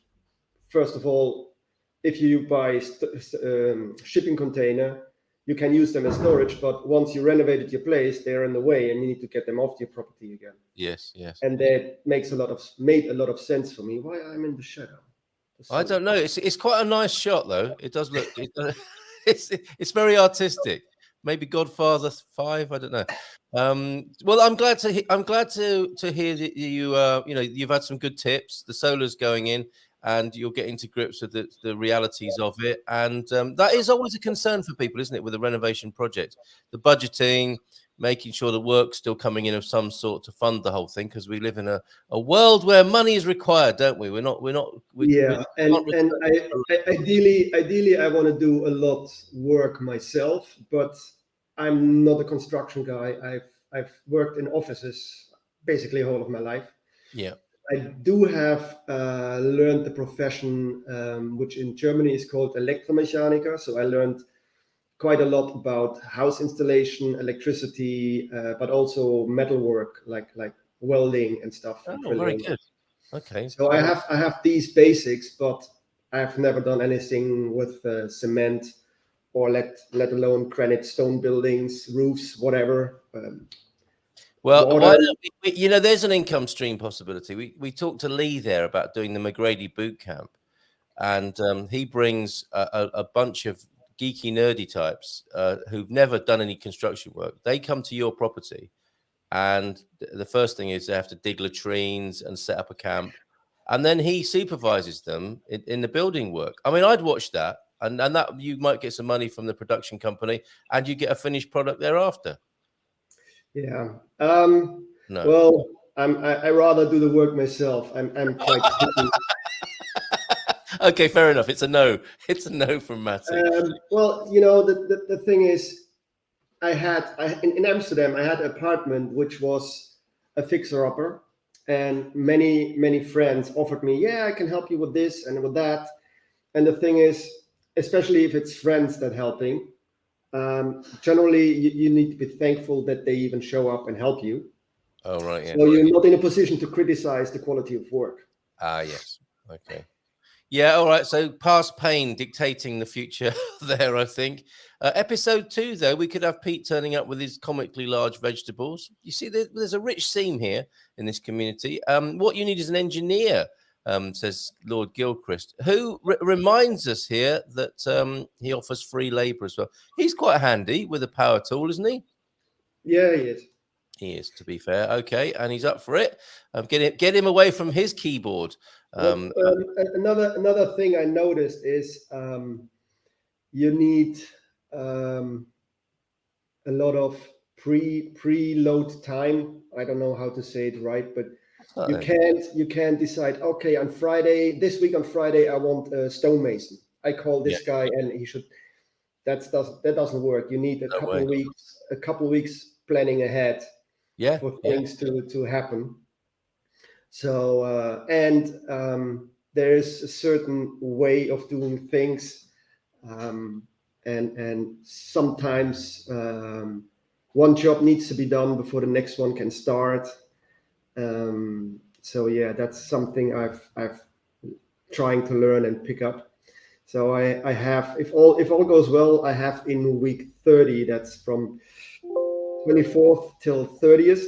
First of all, if you buy shipping container, you can use them as storage, but once you renovated your place, they're in the way and you need to get them off your property again. Yes, yes. And that made a lot of sense for me. Why I'm in the shadow? I don't know. It's quite a nice shot, though. It does look. It's very artistic. Maybe Godfather 5. I don't know. Well, I'm glad to hear that you've had some good tips. The solar's going in, and you're getting to grips with the realities of it. And that is always a concern for people, isn't it, with a renovation project? The budgeting, making sure the work's still coming in of some sort to fund the whole thing, because we live in a world where money is required, don't we? Ideally I want to do a lot work myself, but I'm not a construction guy. I've worked in offices basically the whole of my life. Yeah. I do have learned the profession, which in Germany is called Elektromechaniker. So I learned quite a lot about house installation, electricity, but also metalwork, like welding and stuff. Oh, very good. Okay. So I have these basics, but I've never done anything with cement, or let alone granite stone buildings, roofs, whatever. Well, why don't we, there's an income stream possibility. We talked to Lee there about doing the McGrady boot camp, and he brings a bunch of geeky, nerdy types who've never done any construction work. They come to your property, and the first thing is they have to dig latrines and set up a camp, and then he supervises them in the building work. I mean, I'd watch that, and that you might get some money from the production company, and you get a finished product thereafter. Yeah. No. Well, I rather do the work myself. I'm quite picky. Okay, fair enough. It's a no. It's a no from Matty. Well, the thing is, in Amsterdam, I had an apartment which was a fixer-upper, and many friends offered me, I can help you with this and with that. And the thing is, especially if it's friends that helping, generally you need to be thankful that they even show up and help you. Oh, right. Yeah. So you're not in a position to criticize the quality of work. Yes. Okay. Yeah, all right. So past pain dictating the future there, I think. Episode 2, though, we could have Pete turning up with his comically large vegetables. You see, there's a rich theme here in this community. What you need is an engineer, says Lord Gilchrist, who reminds us here that he offers free labour as well. He's quite handy with a power tool, isn't he? Yeah, he is. He is, to be fair. Okay, and he's up for it. Get him away from his keyboard. Another thing I noticed is you need a lot of preload time. I don't know how to say it right, but you can't decide, okay, on Friday, this week on Friday, I want a stonemason. I call this guy and he should. That doesn't work. You need a couple of weeks planning ahead for things to happen. So there is a certain way of doing things, and sometimes one job needs to be done before the next one can start. So yeah, that's something I've trying to learn and pick up. So I have, if all goes well, I have in week 30, that's from 24th till 30th,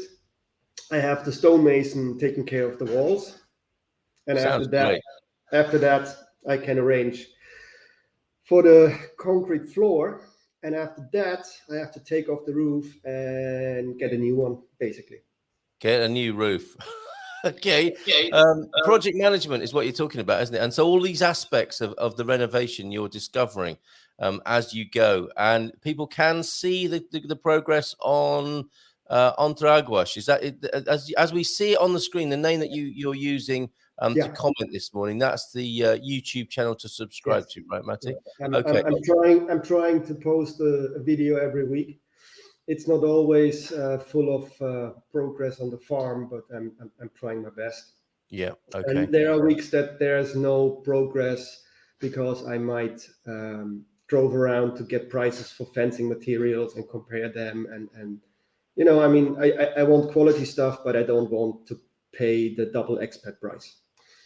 I have the stonemason taking care of the walls, and after that I can arrange for the concrete floor, and after that I have to take off the roof and get a new one, basically. Get a new roof. Okay. Project management is what you're talking about, isn't it? And so all these aspects of the renovation you're discovering as you go, and people can see the progress on Draguas. Is that as we see it on the screen, the name that you're using to comment this morning? That's the YouTube channel to subscribe to, right, Matty? Okay. I'm trying to post a video every week. It's not always full of progress on the farm, but I'm trying my best. Yeah. Okay. And there are weeks that there's no progress because I might drove around to get prices for fencing materials and compare them, and you know, I mean, I want quality stuff, but I don't want to pay the double expat price.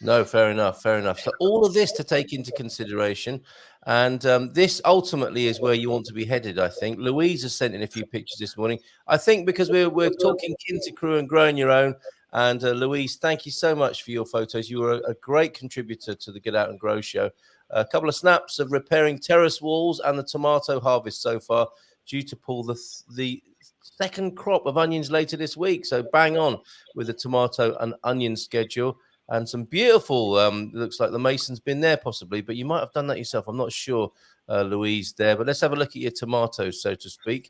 No, fair enough. So all of this to take into consideration, and this ultimately is where you want to be headed, I think. Louise has sent in a few pictures this morning. I think because we're talking Quinta Crew and growing your own. And Louise, thank you so much for your photos. You were a great contributor to the Get Out and Grow show. A couple of snaps of repairing terrace walls and the tomato harvest so far, due to pull the second crop of onions later this week. So bang on with the tomato and onion schedule. And some beautiful, looks like the mason's been there possibly, but you might have done that yourself. I'm not sure, Louise, there. But let's have a look at your tomatoes, so to speak.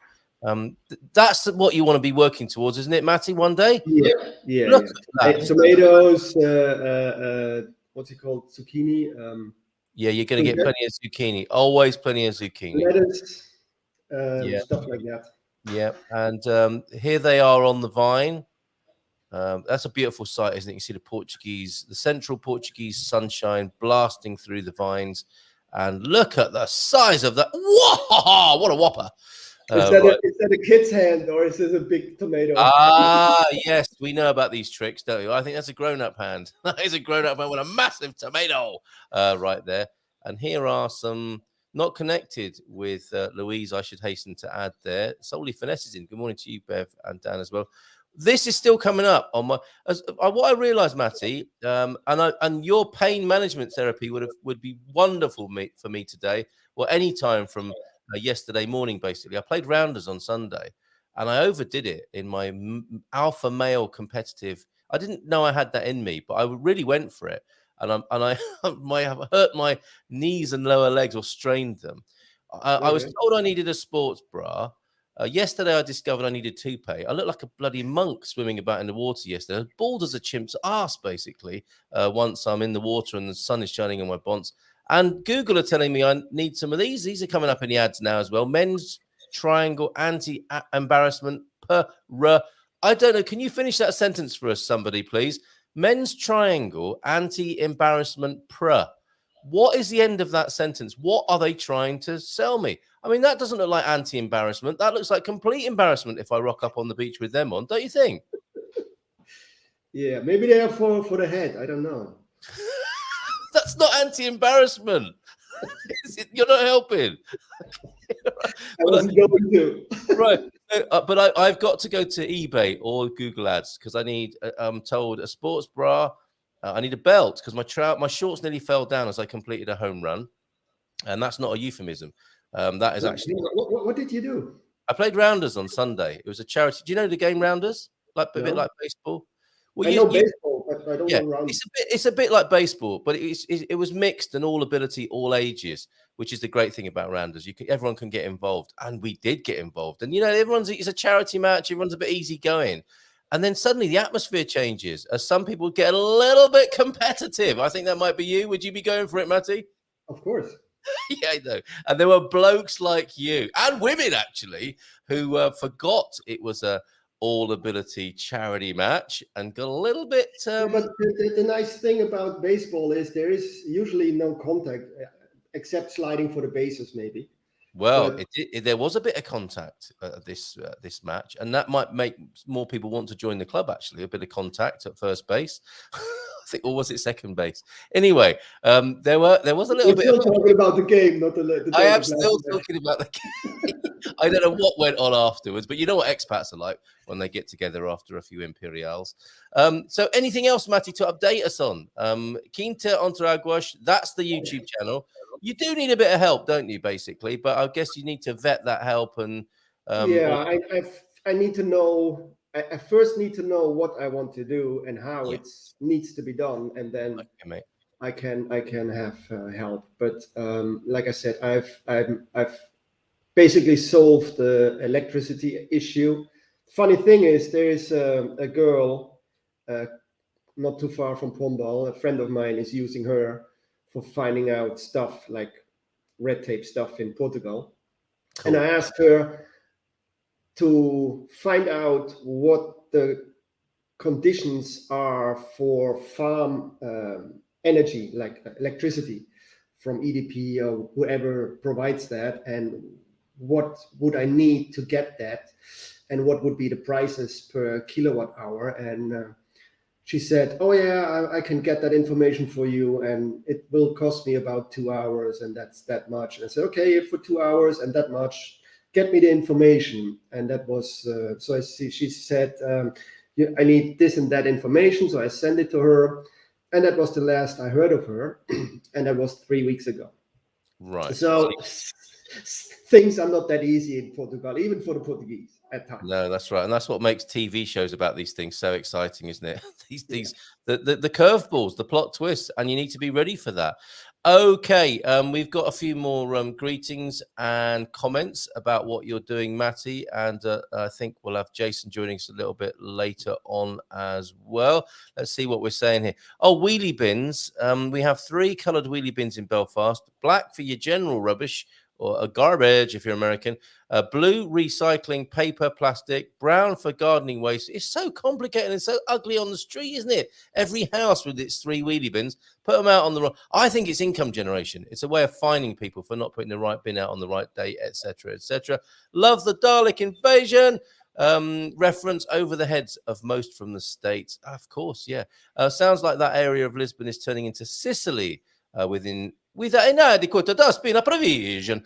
That's what you want to be working towards, isn't it, Matty, one day? Yeah. Look at that. Tomatoes, what's it called? Zucchini. You're going to get plenty of zucchini. Always plenty of zucchini. Lettuce, stuff like that. Yeah, and here they are on the vine. That's a beautiful sight, isn't it? You see the central Portuguese sunshine blasting through the vines, and look at the size of that. Whoa, what a whopper! Is that a kid's hand, or is this a big tomato? Yes, we know about these tricks, don't we? I think that's a grown-up hand. That is a grown-up hand with a massive tomato right there. And here are some not connected with Louise, I should hasten to add there. Solely Finesse's in. Good morning to you, Bev, and Dan as well. This is still coming up on my. What I realised, Matty, and your pain management therapy would be wonderful for me today, or any time from yesterday morning. Basically, I played rounders on Sunday, and I overdid it in my alpha male competitive. I didn't know I had that in me, but I really went for it, and I might have hurt my knees and lower legs or strained them. I was told I needed a sports bra. Yesterday, I discovered I needed toupee. I looked like a bloody monk swimming about in the water yesterday. Bald as a chimp's ass, basically, once I'm in the water and the sun is shining on my bonds. And Google are telling me I need some of these. These are coming up in the ads now as well. Men's triangle anti-embarrassment per. I don't know. Can you finish that sentence for us, somebody, please? Men's triangle anti-embarrassment per. What is the end of that sentence? What are they trying to sell me? I mean, that doesn't look like anti-embarrassment. That looks like complete embarrassment if I rock up on the beach with them on. Don't you think? Yeah, maybe they are for the head. I don't know. That's not anti-embarrassment. You're not helping. I wasn't going to. Right. But I've got to go to eBay or Google Ads because I need, I'm told, a sports bra. I need a belt because my shorts nearly fell down as I completed a home run. And that's not a euphemism. That is actually... What did you do? I played rounders on Sunday. It was a charity. Do you know the game rounders? A bit like baseball? Well, I know baseball, but I don't know rounders. It's a bit like baseball, but it was mixed and all ability, all ages, which is the great thing about rounders. Everyone can get involved, and we did get involved. And it's a charity match. Everyone's a bit easy going, and then suddenly the atmosphere changes as some people get a little bit competitive. I think that might be you. Would you be going for it, Matty? Of course. Yeah, I know. And there were blokes like you and women actually who forgot it was a all-ability charity match and got a little bit. But the nice thing about baseball is there is usually no contact except sliding for the bases, maybe. Well, there was a bit of contact at this match, and that might make more people want to join the club. Actually, a bit of contact at first base. I think, or was it second base? Anyway, there was a little bit. Still talking about the game, not the I am still talking about the game. I don't know what went on afterwards, but you know what expats are like when they get together after a few Imperials. So, anything else, Matty, to update us on? Quinta Essencial, that's the YouTube channel. You do need a bit of help, don't you, basically? But I guess you need to vet that help and. I need to know. I first need to know what I want to do and how it needs to be done, and then I can have help. But like I said, I've basically solved the electricity issue. Funny thing is, there is a girl not too far from Pombal. A friend of mine is using her for finding out stuff like red tape stuff in Portugal, and I asked her to find out what the conditions are for farm energy, like electricity from EDP or whoever provides that, and what would I need to get that, and what would be the prices per kilowatt hour. And she said, oh yeah, I can get that information for you, and it will cost me about 2 hours, and that's that much. And I said, okay, for 2 hours and that much, get me the information. And that was so I see she said I need this and that information, so I sent it to her, and that was the last I heard of her. And that was 3 weeks ago. Right. So things are not that easy in Portugal, even for the Portuguese at times. No, that's right, and that's what makes TV shows about these things so exciting, isn't it? The curveballs, the plot twists, and you need to be ready for that. Okay, we've got a few more greetings and comments about what you're doing, Matty, and I think we'll have Jason joining us a little bit later on as well. Let's see what we're saying here. Oh, wheelie bins. We have 3 coloured wheelie bins in Belfast. Black for your general rubbish, or a garbage if you're American, blue recycling, paper, plastic, brown for gardening waste. It's so complicated and so ugly on the street, isn't it? Every house with its 3 wheelie bins, put them out on the wrong. I think it's income generation. It's a way of finding people for not putting the right bin out on the right day, etc., etc. Love the Dalek invasion. Reference over the heads of most from the States. Of course, yeah. Sounds like that area of Lisbon is turning into Sicily with inadequate dustbin provision.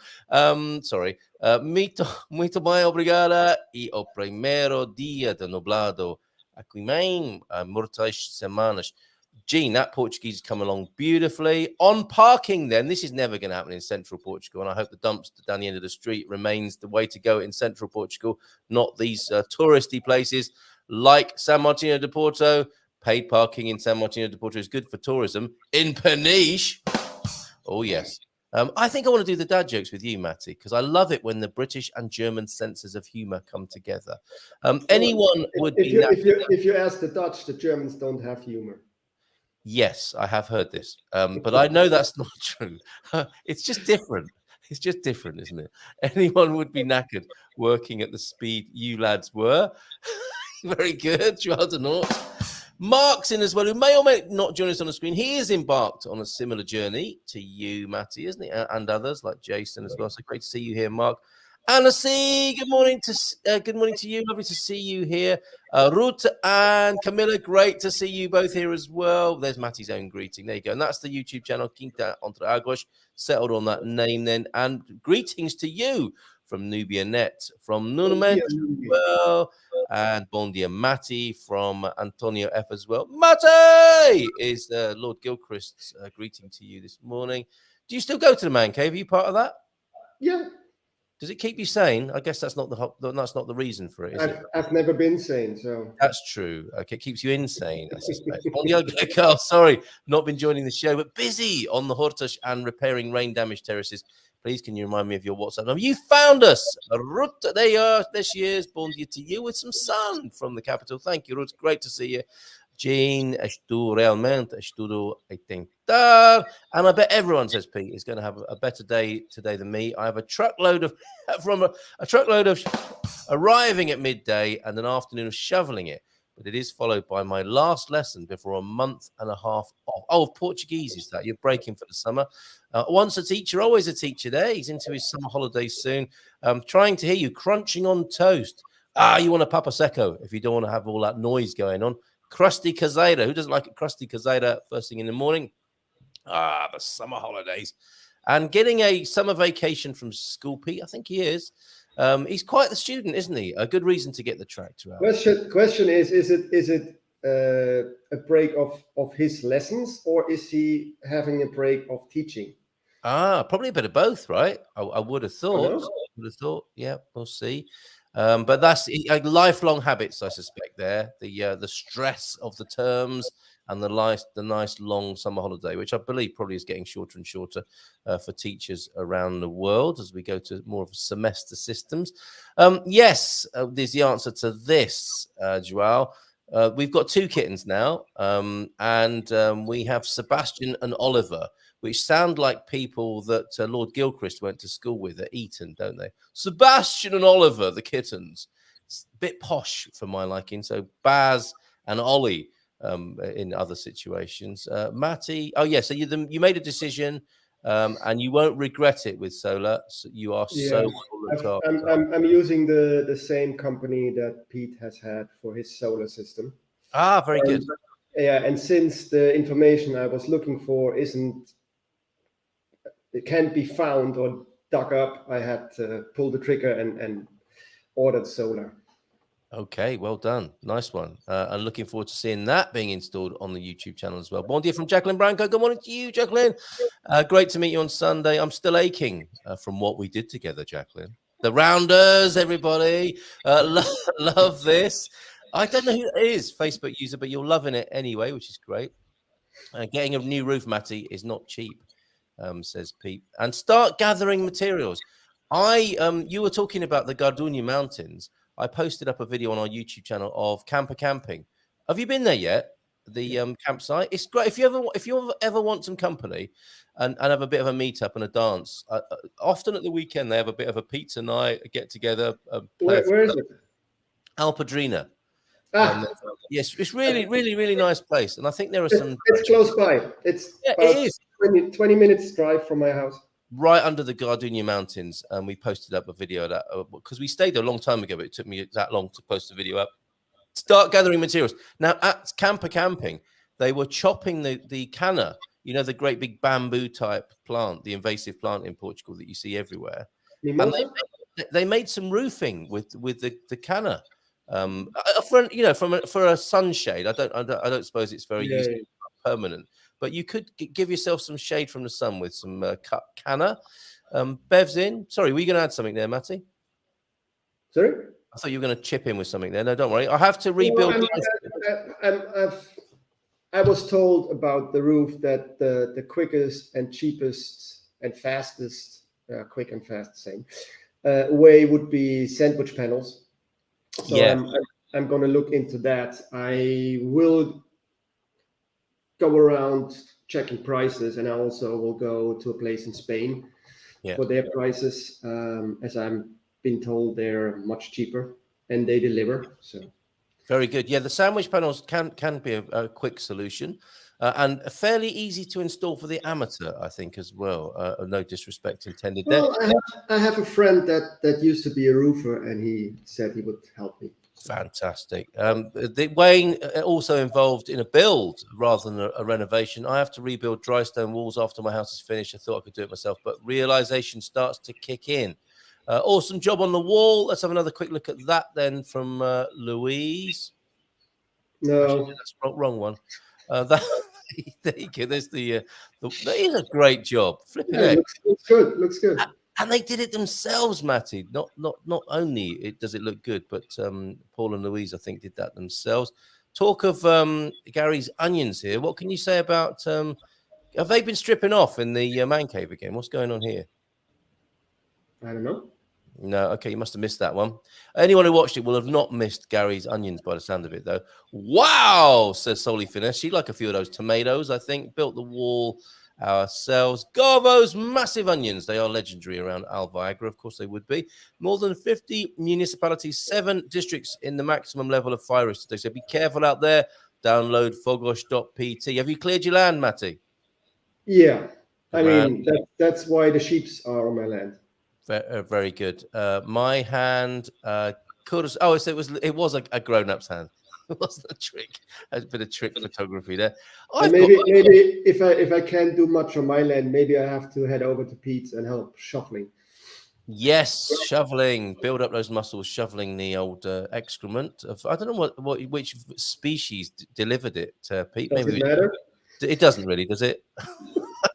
Sorry. Muito bem, obrigada. E o primeiro dia de nublado. Aqui vem muitas semanas. Gene, that Portuguese has come along beautifully. On parking, then, this is never going to happen in central Portugal, and I hope the dumpster down the end of the street remains the way to go in central Portugal, not these touristy places like San Martino de Porto. Paid parking in San Martino de Porto is good for tourism. In Peniche, oh, yes. I think I want to do the dad jokes with you, Matty, because I love it when the British and German senses of humour come together. Anyone would be... If you ask the Dutch, the Germans don't have humour. Yes, I have heard this, but I know that's not true. It's just different. It's just different, isn't it? Anyone would be knackered working at the speed you lads were. Very good. Mark's in as well, who may or may not join us on the screen. He is embarked on a similar journey to you, Matty, isn't he? And others like Jason as well. So great to see you here, Mark. Anna C, good morning to you. Lovely to see you here. Ruth and Camilla, great to see you both here as well. There's Matty's own greeting. There you go. And that's the YouTube channel, Quinta Essencial. Settled on that name then. And greetings to you from Nubia Net, from Nunomen as well. And bon dia, Matty, from Antonio F as well. Matty is Lord Gilchrist's greeting to you this morning. Do you still go to the man cave? Are you part of that? Yeah. Does it keep you sane? I guess that's not the reason for it, is it? I've never been sane, so That's true. Okay, it keeps you insane, I suspect. Okay, Carl, sorry, not been joining the show, but busy on the Hortus and repairing rain-damaged terraces. Please, can you remind me of your WhatsApp number? You found us. Ruth, there you are. There she is. Bon dia to you with some sun from the capital. Thank you, Ruth. Great to see you. Jean, estou realmente, estudo a tentar. And I bet everyone, says Pete, is going to have a better day today than me. I have a truckload of arriving at midday and an afternoon of shoveling it. But it is followed by my last lesson before a month and a half off. Oh, Portuguese is that? You're breaking for the summer. Once a teacher, always a teacher there. He's into his summer holidays soon. Trying to hear you crunching on toast. You want a Papa Secco if you don't want to have all that noise going on. Crusty caseira. Who doesn't like a crusty caseira first thing in the morning? The summer holidays. And getting a summer vacation from school, Pete, I think he is. He's quite the student, isn't he? A good reason to get the tractor out. Question is it a break of his lessons, or is he having a break of teaching? Probably a bit of both, right? I would have thought. Yeah, we'll see. But that's lifelong habits, I suspect. There, the stress of the terms and the nice long summer holiday, which I believe probably is getting shorter and shorter for teachers around the world as we go to more of semester systems. Yes, there's the answer to this, Joao. We've got 2 kittens now, and we have Sebastian and Oliver, which sound like people that Lord Gilchrist went to school with at Eton, don't they? Sebastian and Oliver, the kittens. It's a bit posh for my liking. So Baz and Ollie in other situations. Matty, so you made a decision, and you won't regret it with solar. So you are so well looked after. I'm using the same company that Pete has had for his solar system. Very good. Yeah, and since the information I was looking for it can't be found or dug up, I had to pull the trigger and ordered solar. Okay, well done. Nice one. I'm looking forward to seeing that being installed on the YouTube channel as well. Bon dia from Jacqueline Branco. Good morning to you, Jacqueline. Great to meet you on Sunday. I'm still aching from what we did together, Jacqueline. The Rounders, everybody. Love this. I don't know who it is, Facebook user, but you're loving it anyway, which is great. Getting a new roof, Matty, is not cheap, says Pete. And start gathering materials. You were talking about the Gardenia Mountains. I posted up a video on our YouTube channel of camper camping. Have you been there yet? The campsite. It's great. If you ever want some company and have a bit of a meetup and a dance, often at the weekend they have a bit of a pizza night, a get together. Where is it? Alpadrina. Yes, it's really, really, really nice place. And I think there are some. It's close by. It's it is 20 minutes drive from my house. Right under the Gardenia Mountains, and we posted up a video of that because we stayed there a long time ago, but it took me that long to post the video up. Start gathering materials. Now, at camper camping, they were chopping the canna, the great big bamboo type plant, the invasive plant in Portugal that you see everywhere. And they made some roofing with the canna. For a sunshade. I don't suppose it's very useful, permanent. But you could give yourself some shade from the sun with some cut canna. Bev's in. Sorry, were you going to add something there, Matty? Sorry? I thought you were going to chip in with something there. No, don't worry. I have to rebuild. I was told about the roof that the quickest and cheapest and fastest, quick and fast, same, way would be sandwich panels. So yeah. I'm going to look into that. I will go around checking prices, and I also will go to a place in Spain for their prices. As I'm been told, they're much cheaper and they deliver. So very good. Yeah, the sandwich panels can be a quick solution and fairly easy to install for the amateur, I think, as well. No disrespect intended there. Well, I have a friend that used to be a roofer, and he said he would help me. Fantastic. Wayne also involved in a build rather than a renovation. I have to rebuild dry stone walls after my house is finished. I thought I could do it myself, but realization starts to kick in. Awesome job on the wall. Let's have another quick look at that then from Louise. No, actually, that's wrong one. There you go. There's that is a great job. Flipping looks good. Looks good. And they did it themselves, Matty. Not only does it look good, but Paul and Louise, I think, did that themselves. Talk of Gary's onions here. What can you say about? Have they been stripping off in the man cave again? What's going on here? I don't know. No, okay, you must have missed that one. Anyone who watched it will have not missed Gary's onions by the sound of it, though. Wow, says Solly Finesse. She'd like a few of those tomatoes, I think. Built the wall ourselves. Garvo's massive onions. They are legendary around Alviagra. Of course they would be. More than 50 municipalities, 7 districts in the maximum level of fire risk today. So be careful out there. Download fogosh.pt. Have you cleared your land, Matty? Yeah. I mean, that's why the sheeps are on my land. Very good. My hand could have. Oh, it was a grown-up's hand. It wasn't a trick. A bit of trick photography there. Maybe if I can't do much on my land, maybe I have to head over to Pete's and help shoveling. Yes, shoveling. Build up those muscles, shoveling the old excrement of. I don't know which species delivered it, Pete. Does it matter? It doesn't really, does it?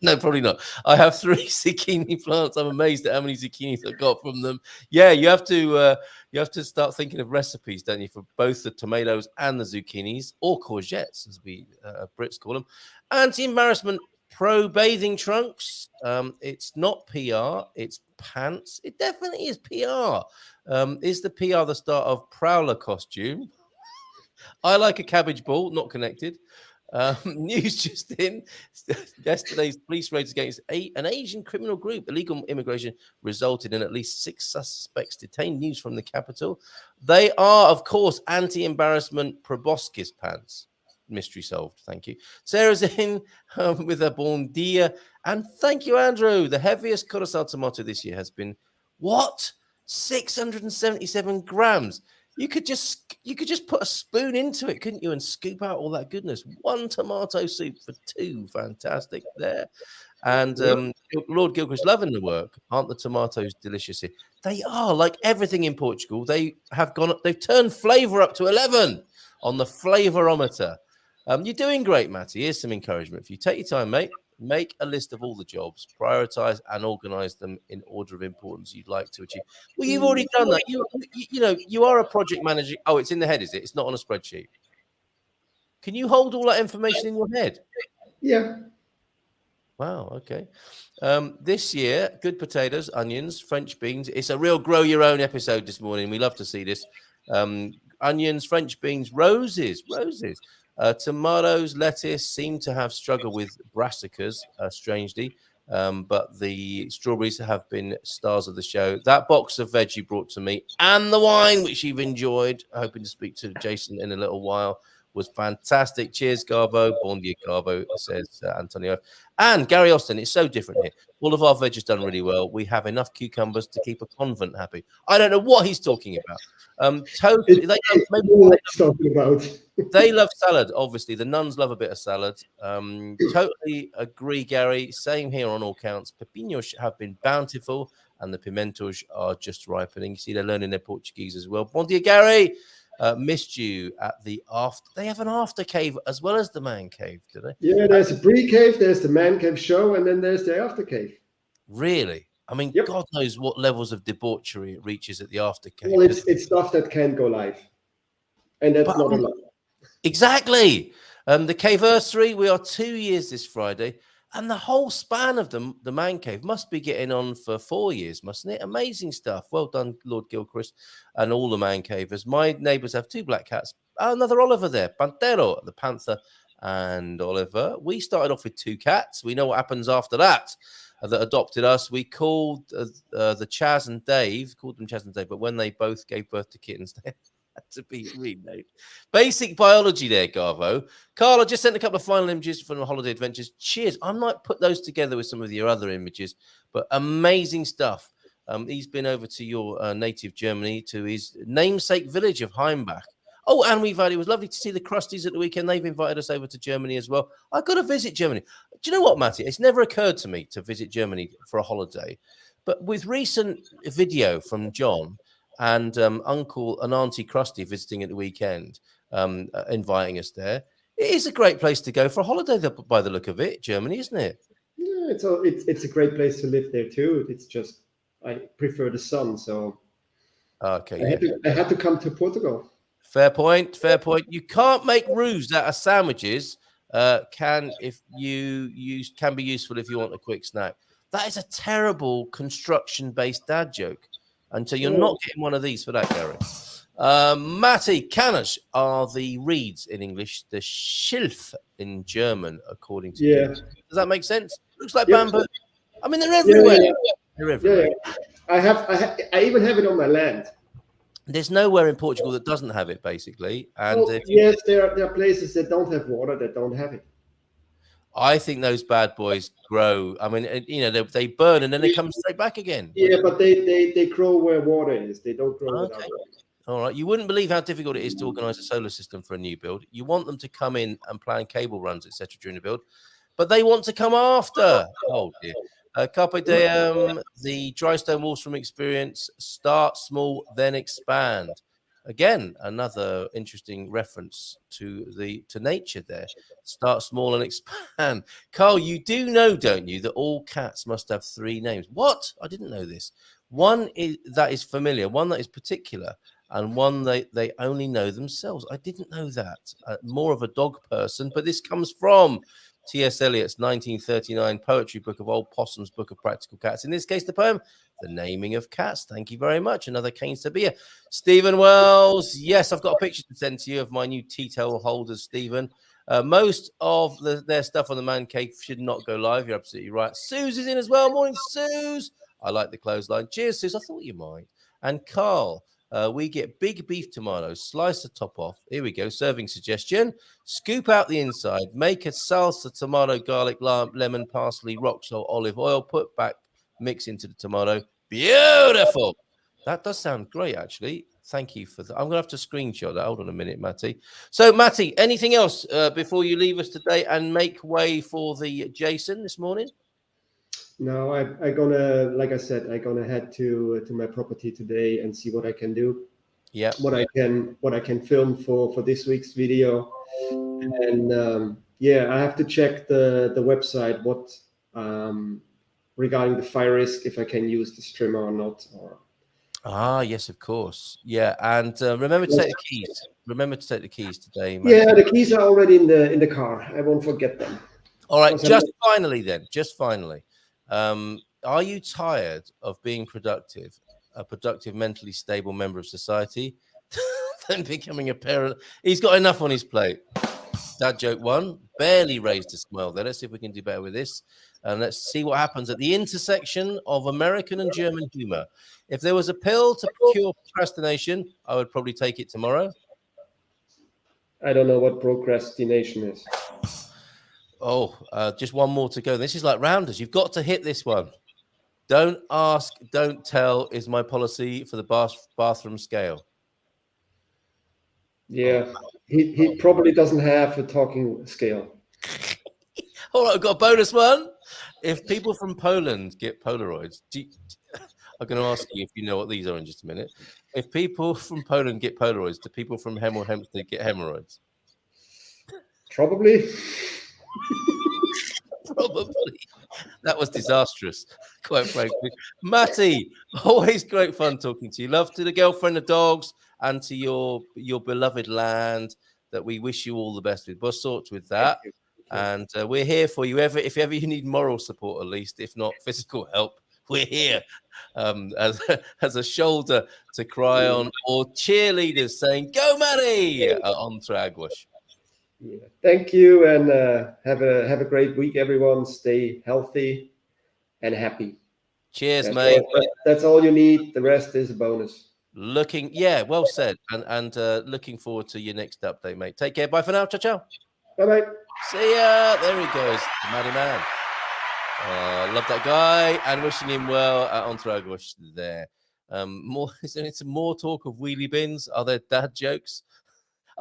No, probably not. I have 3 zucchini plants. I'm amazed at how many zucchinis I got from them. Yeah, you have to start thinking of recipes, don't you, for both the tomatoes and the zucchinis, or courgettes, as we Brits call them. Anti-embarrassment pro bathing trunks. It's not PR. It's pants. It definitely is PR. Is the PR the start of Prowler costume? I like a cabbage ball, not connected. News just in. Yesterday's police raids against an Asian criminal group. Illegal immigration resulted in at least 6 suspects detained. News from the capital. They are, of course, anti-embarrassment proboscis pants. Mystery solved. Thank you. Sarah's in with a bon dia. And thank you, Andrew. The heaviest Curaçao tomato this year has been, what? 677 grams. You could just put a spoon into it, couldn't you, and scoop out all that goodness. 1 tomato soup for 2. Fantastic there. And Lord Gilchrist loving the work. Aren't the tomatoes delicious here? They are. Like everything in Portugal, they've turned flavour up to 11 on the flavorometer. You're doing great, Matty. Here's some encouragement for you. Take your time, mate. Make a list of all the jobs, prioritize and organize them in order of importance you'd like to achieve. Well, you've already done that. You are a project manager. Oh, it's in the head, is it? It's not on a spreadsheet. Can you hold all that information in your head? Yeah. Wow. Okay. This year, good potatoes, onions, French beans. It's a real grow your own episode this morning. We love to see this. Onions, French beans, roses. Tomatoes, lettuce seem to have struggled with brassicas, strangely, but the strawberries have been stars of the show. That box of veg you brought to me and the wine, which you've enjoyed, hoping to speak to Jason in a little while, was fantastic. Cheers, Garbo. Bon dia, Garbo, says Antonio. And Gary Austin, it's so different here. All of our veg has done really well. We have enough cucumbers to keep a convent happy. I don't know what he's talking about. Totally. They love salad, obviously. The nuns love a bit of salad. Totally agree, Gary. Same here on all counts. Pepinos have been bountiful, and the pimentos are just ripening. You see, they're learning their Portuguese as well. Bon dia, Gary. Missed you at the after. They have an after cave as well as the man cave, do they? Yeah, there's a pre-cave, there's the man cave show, and then there's the after cave. Really? I mean, yep. God knows what levels of debauchery it reaches at the after cave. Well, it's stuff that can't go live, and that's not allowed. Exactly. The Caversary, we are 2 years this Friday. And the whole span of the man cave must be getting on for 4 years, mustn't it? Amazing stuff. Well done, Lord Gilchrist, and all the man cavers. My neighbours have 2 black cats. Another Oliver there, Pantero, the panther, and Oliver. We started off with 2 cats. We know what happens after that. That adopted us. We called the Chaz and Dave, but when they both gave birth to kittens, they had to be renamed. Basic biology there, Garvo. Carl, I just sent a couple of final images from the holiday adventures. Cheers. I might put those together with some of your other images, but amazing stuff. He's been over to your native Germany, to his namesake village of Heimbach. Oh, and it was lovely to see the Crusties at the weekend. They've invited us over to Germany as well. I've got to visit Germany. Do you know what, Matty? It's never occurred to me to visit Germany for a holiday. But with recent video from John and Uncle and Auntie Krusty visiting at the weekend, inviting us there, it is a great place to go for a holiday by the look of it, Germany, isn't it? Yeah, it's a great place to live there too. It's just I prefer the sun. So Okay, I had to come to Portugal. fair point. Fair point. You can't make roux out of sandwiches. Can be useful if you want a quick snack. That is a terrible construction-based dad joke. And so you're not getting one of these for that, Gary. Matty, Cannas are the reeds in English, the Schilf in German, according to Google. Does that make sense? Looks like bamboo. I mean, they're everywhere. They're everywhere. I even have it on my land. There's nowhere in Portugal that doesn't have it, basically. And yes, there are places that don't have water that don't have it. I think those bad boys grow. I mean, they burn and then they come straight back again. Yeah, but they grow where water is. They don't grow without water. All right. You wouldn't believe how difficult it is to organize a solar system for a new build. You want them to come in and plan cable runs, etc., during the build, but they want to come after. Oh dear. Carpe diem, the dry stone walls from experience. Start small, then expand. Again, another interesting reference to nature there. Start small and expand. Carl, you do know, don't you, that all cats must have 3 names? What? I didn't know this. One that is familiar, one that is particular, and one they only know themselves. I didn't know that. More of a dog person, but this comes from T.S. Eliot's 1939 poetry book of Old Possum's Book of Practical Cats. In this case, the poem, The Naming of Cats. Thank you very much. Another Canes to Beer. Stephen Wells. Yes, I've got a picture to send to you of my new tea towel holders, Stephen. Most of their stuff on the Man Cave should not go live. You're absolutely right. Suze is in as well. Morning, Suze. I like the clothesline. Cheers, Suze. I thought you might. And Carl, we get big beef tomatoes, slice the top off. Here we go. Serving suggestion. Scoop out the inside. Make a salsa, tomato, garlic, lemon, parsley, rock salt, olive oil. Put back, mix into the tomato. Beautiful. That does sound great, actually. Thank you for that. I'm going to have to screenshot that. Hold on a minute, Matty. So, Matty, anything else before you leave us today and make way for the Jason this morning? No, I'm gonna, like I said, I'm gonna head to my property today and see what I can do. Yeah. What I can film for this week's video, and I have to check the website what regarding the fire risk, if I can use the strimmer or not. Yes, of course. Yeah, and remember to take the keys. Remember to take the keys today, Matty. Yeah, the keys are already in the car. I won't forget them. All right, just finally. Are you tired of being a productive, mentally stable member of society, then becoming a parent? He's got enough on his plate. Dad joke 1, barely raised a smile there. Let's see if we can do better with this. And let's see what happens at the intersection of American and German humor. If there was a pill to cure procrastination, I would probably take it tomorrow. I don't know what procrastination is. Just one more to go. This is like rounders. You've got to hit this one. Don't ask, don't tell is my policy for the bathroom scale. Yeah, he probably doesn't have a talking scale. All right, I've got a bonus one. If people from Poland get Polaroids, I'm going to ask you if you know what these are in just a minute. If people from Poland get Polaroids, do people from Hemel Hempstead get hemorrhoids? Probably. Probably. That was disastrous, quite frankly. Matty, always great fun talking to you. Love to the girlfriend, the dogs, and to your beloved land. That we wish you all the best with. We'll sort with that. And we're here for you. If ever you need moral support, at least, if not physical help, we're here as a shoulder to cry on, or cheerleaders saying, "Go, Matty!" on Traguas. Yeah. Thank you, and have a great week, everyone. Stay healthy and happy. Cheers, mate. That's all you need. The rest is a bonus. Well said. And looking forward to your next update, mate. Take care. Bye for now. Ciao, ciao. Bye-bye. See ya. There he goes, the Matty man. Love that guy, and wishing him well at Entourage there. Is there some more talk of wheelie bins? Are there dad jokes?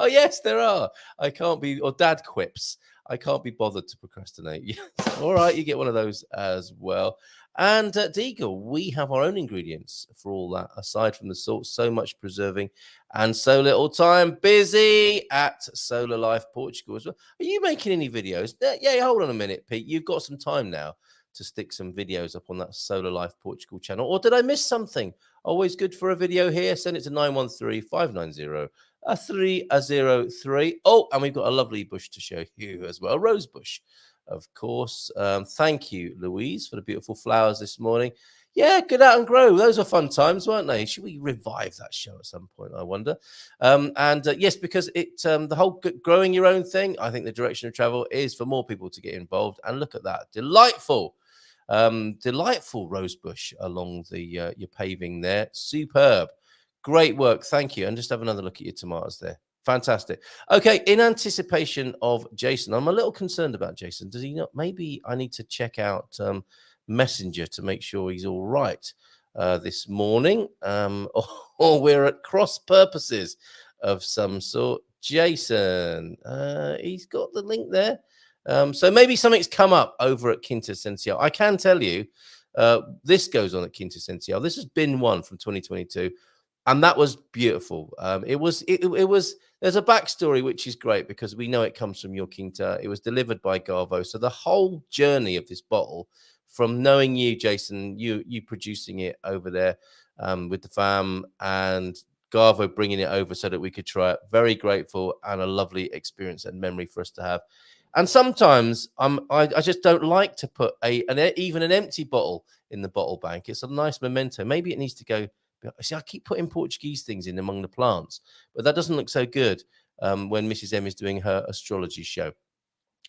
Oh, yes, there are. Or dad quips. I can't be bothered to procrastinate. All right, you get one of those as well. And at Deagle, we have our own ingredients for all that, aside from the salt, so much preserving and so little time. Busy at Solar Life Portugal as well. Are you making any videos? Yeah, hold on a minute, Pete. You've got some time now to stick some videos up on that Solar Life Portugal channel. Or did I miss something? Always good for a video here. Send it to 913-590-3003. Oh, and we've got a lovely bush to show you as well, a rose bush, of course. Thank you, Louise, for the beautiful flowers this morning. Yeah, get out and grow. Those were fun times, weren't they? Should we revive that show at some point, I wonder? Yes, because the whole growing your own thing, I think the direction of travel is for more people to get involved. And look at that. Delightful rose bush along the your paving there. Superb. Great work. Thank you. And just have another look at your tomatoes there. Fantastic. Okay, in anticipation of Jason, I'm a little concerned about Jason. Does he not? Maybe I need to check out Messenger to make sure he's all right this morning, or we're at cross purposes of some sort. Jason, he's got the link there. So maybe something's come up over at Quinta Essencial. I can tell you this goes on at Quinta Essencial. This has been one from 2022, and that was beautiful. It was there's a backstory which is great because we know it comes from your Quinta. It was delivered by Garvo. So the whole journey of this bottle, from knowing you, Jason, you producing it over there with the fam, and Garvo bringing it over so that we could try it. Very grateful, and a lovely experience and memory for us to have. And sometimes I just don't like to put even an empty bottle in the bottle bank. It's a nice memento. Maybe it needs to go. See, I keep putting Portuguese things in among the plants, but that doesn't look so good when Mrs. M is doing her astrology show.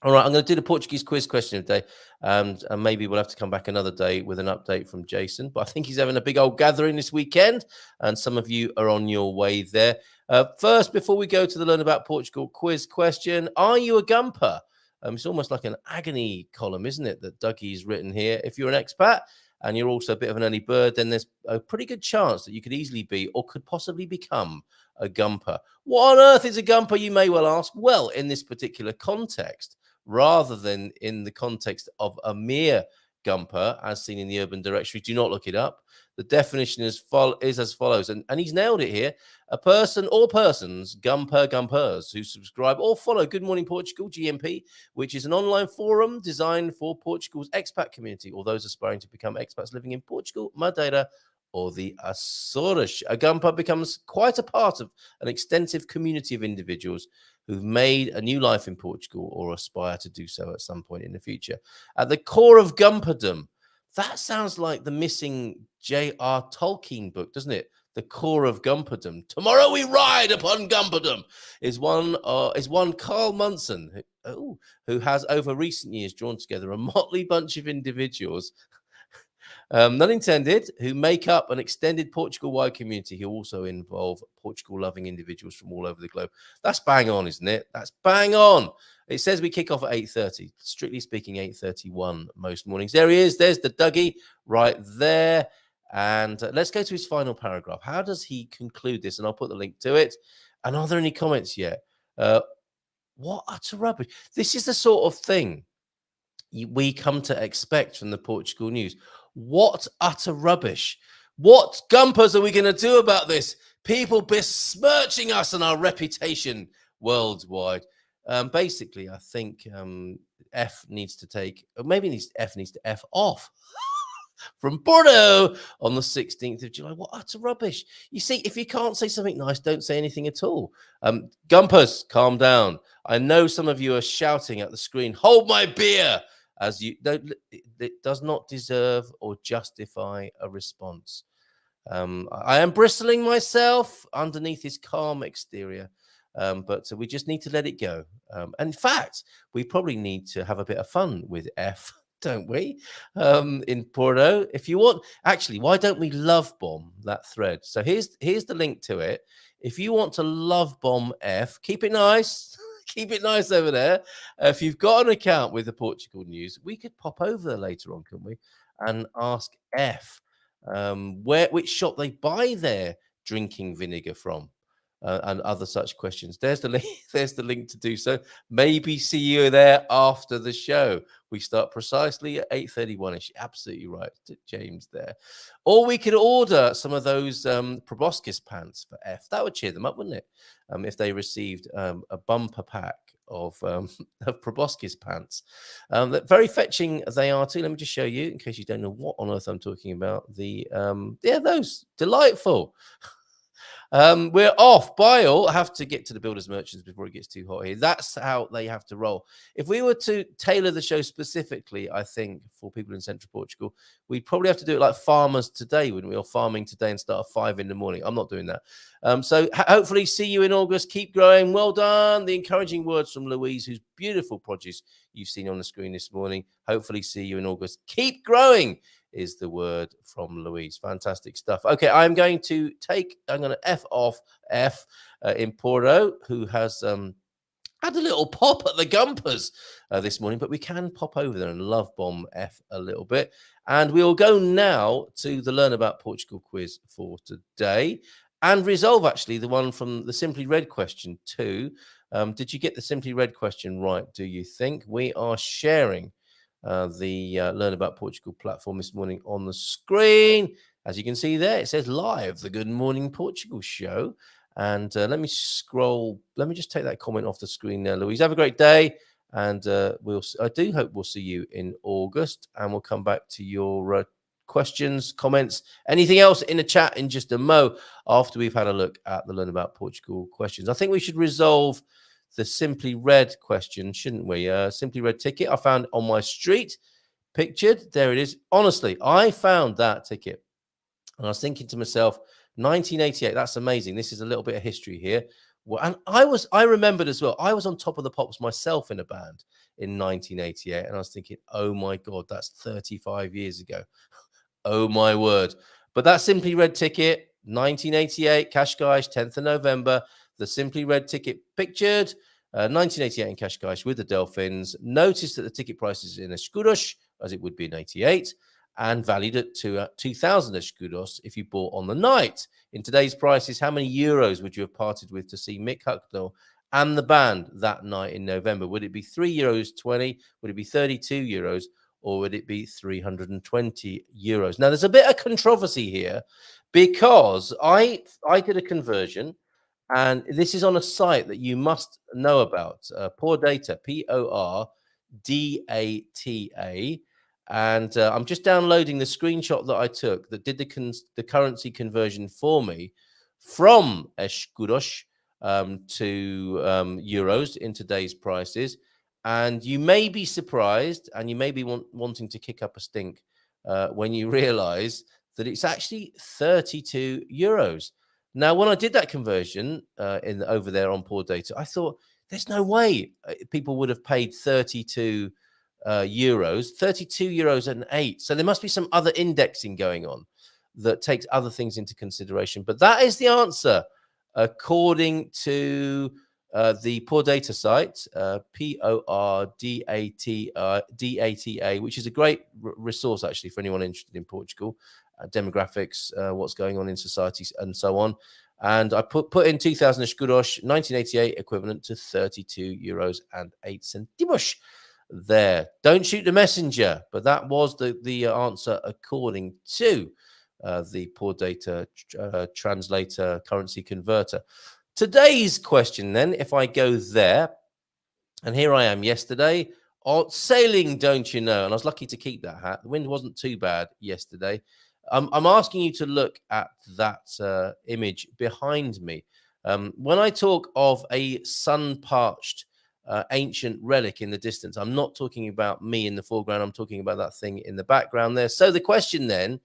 All right, I'm going to do the Portuguese quiz question of the day, and maybe we'll have to come back another day with an update from Jason. But I think he's having a big old gathering this weekend, and some of you are on your way there. First, before we go to the Learn About Portugal quiz question, are you a gumper? It's almost like an agony column, isn't it, that Dougie's written here. If you're an expat and you're also a bit of an early bird, then there's a pretty good chance that you could easily be or could possibly become a gumper. What on earth is a gumper, you may well ask? Well, in this particular context, rather than in the context of a mere gumper, as seen in the Urban Directory, do not look it up. The definition is as follows, and he's nailed it here. A person or persons, gumpers, who subscribe or follow Good Morning Portugal, GMP, which is an online forum designed for Portugal's expat community, or those aspiring to become expats living in Portugal, Madeira, or the Açores. A gumper becomes quite a part of an extensive community of individuals who've made a new life in Portugal or aspire to do so at some point in the future. At the core of gumperdom, that sounds like the missing J.R. Tolkien book, doesn't it? The core of gumperdom. Tomorrow we ride upon gumperdom is one Carl Munson, who has over recent years drawn together a motley bunch of individuals, none intended, who make up an extended Portugal-wide community who also involve Portugal-loving individuals from all over the globe. That's bang on, isn't it? That's bang on. It says we kick off at 8:30. Strictly speaking, 8:31 most mornings. There he is. There's the Dougie right there. And let's go to his final paragraph. How does he conclude this? And I'll put the link to it. And are there any comments yet? What utter rubbish. This is the sort of thing we come to expect from the Portugal news. What utter rubbish. What gumpers are we going to do about this? People besmirching us and our reputation worldwide. Basically, I think F needs to take, or maybe F needs to F off from Porto on the 16th of July. What utter rubbish. You see, if you can't say something nice, don't say anything at all. Gumpers, calm down. I know some of you are shouting at the screen, hold my beer, as you don't. It does not deserve or justify a response. I am bristling myself underneath his calm exterior. But we just need to let it go. And in fact, we probably need to have a bit of fun with F, don't we? In Porto. If you want, actually, why don't we love bomb that thread? So here's the link to it. If you want to love bomb F, keep it nice. Keep it nice over there. If you've got an account with the Portugal News, we could pop over there later on, couldn't we? And ask F which shop they buy their drinking vinegar from. And other such questions. There's the link. There's the link to do so. Maybe see you there after the show. We start precisely at 8:31ish. Absolutely right, James. There, or we could order some of those proboscis pants for F. That would cheer them up, wouldn't it? If they received a bumper pack of proboscis pants. Very fetching they are too. Let me just show you, in case you don't know what on earth I'm talking about. Those delightful. We're off. Bye all. I have to get to the builders merchants before it gets too hot here. That's how they have to roll. If we were to tailor the show specifically, I think, for people in central Portugal, we'd probably have to do it like farmers today, wouldn't we? Or farming today and start at 5 in the morning. I'm not doing that. So hopefully see you in August. Keep growing. Well done. The encouraging words from Louise, whose beautiful produce you've seen on the screen this morning. Hopefully see you in August. Keep growing is the word from Louise. Fantastic stuff. Okay, I'm going to F off in Porto, who has had a little pop at the Gumpers this morning, but we can pop over there and love bomb F a little bit. And we'll go now to the Learn About Portugal quiz for today and resolve actually the one from the Simply Read question too. Did you get the Simply Read question right, do you think? We are sharing the Learn About Portugal platform this morning on the screen. As you can see there, it says live, the Good Morning Portugal show. And let me scroll. Let me just take that comment off the screen there, Louise. Have a great day. And I do hope we'll see you in August. And we'll come back to your questions, comments, anything else in the chat in just a mo after we've had a look at the Learn About Portugal questions. I think we should resolve the Simply Read question, shouldn't we? Simply Read ticket I found on my street, pictured. There it is. Honestly, I found that ticket. And I was thinking to myself, 1988, that's amazing. This is a little bit of history here. Well, and I remembered as well, I was on Top of the Pops myself in a band in 1988. And I was thinking, oh my God, that's 35 years ago. Oh my word. But that Simply Read ticket, 1988, Cascais, 10th of November, the Simply Read ticket pictured, 1988 in Cascais with the Delphins. Notice that the ticket price is in escudos, as it would be in 88, and valued at 2,000 escudos if you bought on the night. In today's prices, how many euros would you have parted with to see Mick Hucknall and the band that night in November? Would it be €3.20? Would it be 32 euros? Or would it be 320 euros? Now, there's a bit of controversy here because I did a conversion, and this is on a site that you must know about, Poor Data, Pordata. And I'm just downloading the screenshot that I took that did the currency conversion for me from escudos to euros in today's prices. And you may be surprised, and you may be wanting to kick up a stink when you realize that it's actually 32 euros. Now, when I did that conversion over there on Poor Data, I thought there's no way people would have paid 32 euros, 32 euros and 8. So there must be some other indexing going on that takes other things into consideration. But that is the answer according to the Poor Data site, Pordata, which is a great resource actually for anyone interested in Portugal, demographics, what's going on in societies and so on. And I put in 2,000 escudos, 1988 equivalent to 32 euros and 8 centimos. There, don't shoot the messenger, but that was the answer according to the Poor Data translator currency converter. Today's question, then, if I go there, and here I am yesterday, sailing, don't you know? And I was lucky to keep that hat. The wind wasn't too bad yesterday. I'm asking you to look at that image behind me. When I talk of a sun-parched ancient relic in the distance, I'm not talking about me in the foreground. I'm talking about that thing in the background there. So the question then,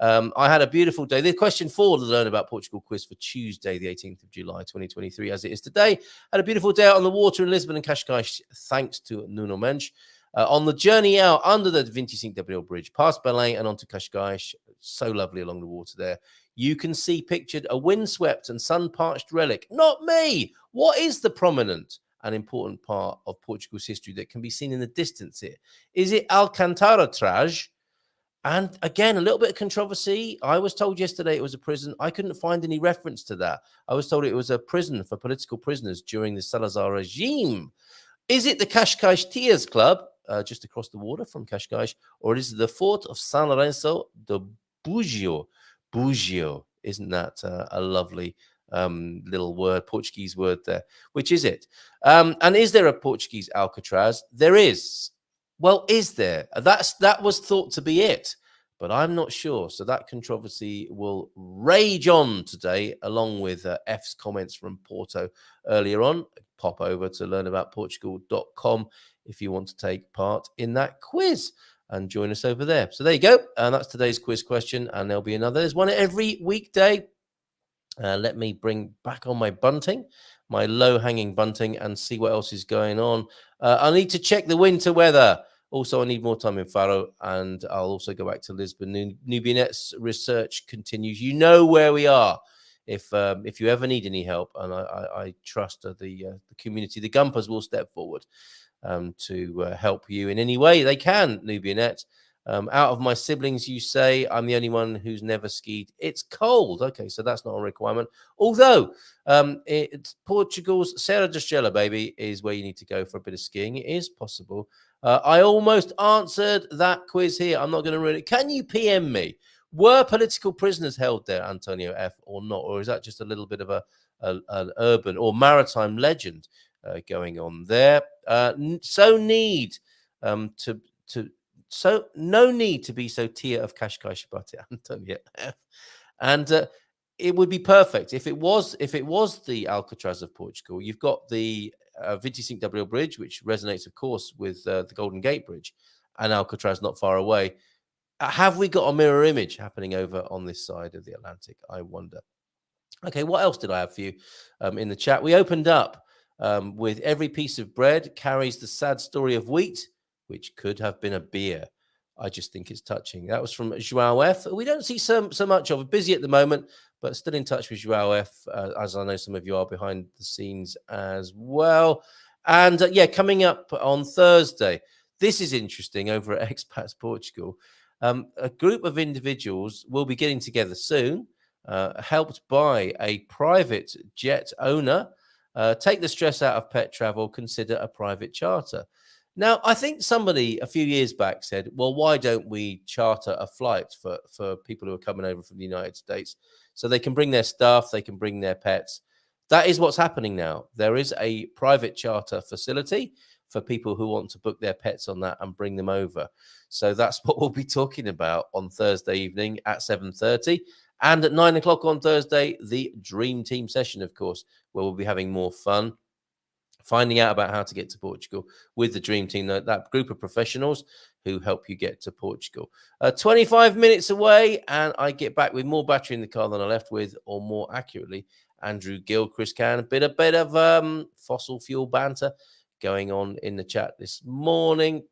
I had a beautiful day. The question for the Learn About Portugal quiz for Tuesday, the 18th of July, 2023, as it is today. Had a beautiful day out on the water in Lisbon and Cascais, thanks to Nuno Mensch. On the journey out under the 25 de Abril bridge, past Belém and onto Cascais, so lovely along the water there. You can see pictured a windswept and sun-parched relic. Not me! What is the prominent and important part of Portugal's history that can be seen in the distance here? Is it Alcantara-Traj? And again, a little bit of controversy. I was told yesterday it was a prison. I couldn't find any reference to that. I was told it was a prison for political prisoners during the Salazar regime. Is it the Cascais Tias Club, just across the water from Cascais, or is it the fort of San Lorenzo de Bugio? Bugio, isn't that a lovely little word, Portuguese word there. Which is it? And is there a Portuguese Alcatraz? There is. Well, is there? That was thought to be it, but I'm not sure. So that controversy will rage on today, along with F's comments from Porto earlier on. Pop over to learnaboutportugal.com if you want to take part in that quiz and join us over there. So there you go. And that's today's quiz question. And there'll be another. There's one every weekday. Let me bring back on my bunting, my low-hanging bunting, and see what else is going on. I need to check the winter weather. Also, I need more time in Faro, and I'll also go back to Lisbon. Nubinet's research continues. You know where we are if you ever need any help, and I trust the community. The Gumpers will step forward to help you in any way they can, Nubianet. Out of my siblings, you say, I'm the only one who's never skied. It's cold. Okay, so that's not a requirement. Although, it's Portugal's Serra da Estrela, baby, is where you need to go for a bit of skiing. It is possible. I almost answered that quiz here. I'm not going to ruin it. Can you PM me? Were political prisoners held there, Antonio F., or not? Or is that just a little bit of an urban or maritime legend going on there? So no need to be so Tia of Kashkai Shabati, Antonio F. And it would be perfect if it was the Alcatraz of Portugal. You've got the 25 de Abril Bridge, which resonates, of course, with the Golden Gate Bridge, and Alcatraz not far away. Have we got a mirror image happening over on this side of the Atlantic? I wonder. Okay, what else did I have for you in the chat? We opened up with every piece of bread carries the sad story of wheat, which could have been a beer. I just think it's touching. That was from Joao F. We don't see so much of it. Busy at the moment, but still in touch with Joao F, as I know some of you are behind the scenes as well. And coming up on Thursday, this is interesting over at Expats Portugal. A group of individuals will be getting together soon, helped by a private jet owner. Take the stress out of pet travel, consider a private charter. Now, I think somebody a few years back said, well, why don't we charter a flight for people who are coming over from the United States so they can bring their stuff, they can bring their pets. That is what's happening now. There is a private charter facility for people who want to book their pets on that and bring them over. So that's what we'll be talking about on Thursday evening at 7:30. And at 9 o'clock on Thursday, the Dream Team session, of course, where we'll be having more fun, finding out about how to get to Portugal with the Dream Team, that group of professionals who help you get to Portugal. 25 minutes away, and I get back with more battery in the car than I left with, or more accurately, Andrew Gill, Chris Can, a bit of fossil fuel banter going on in the chat this morning.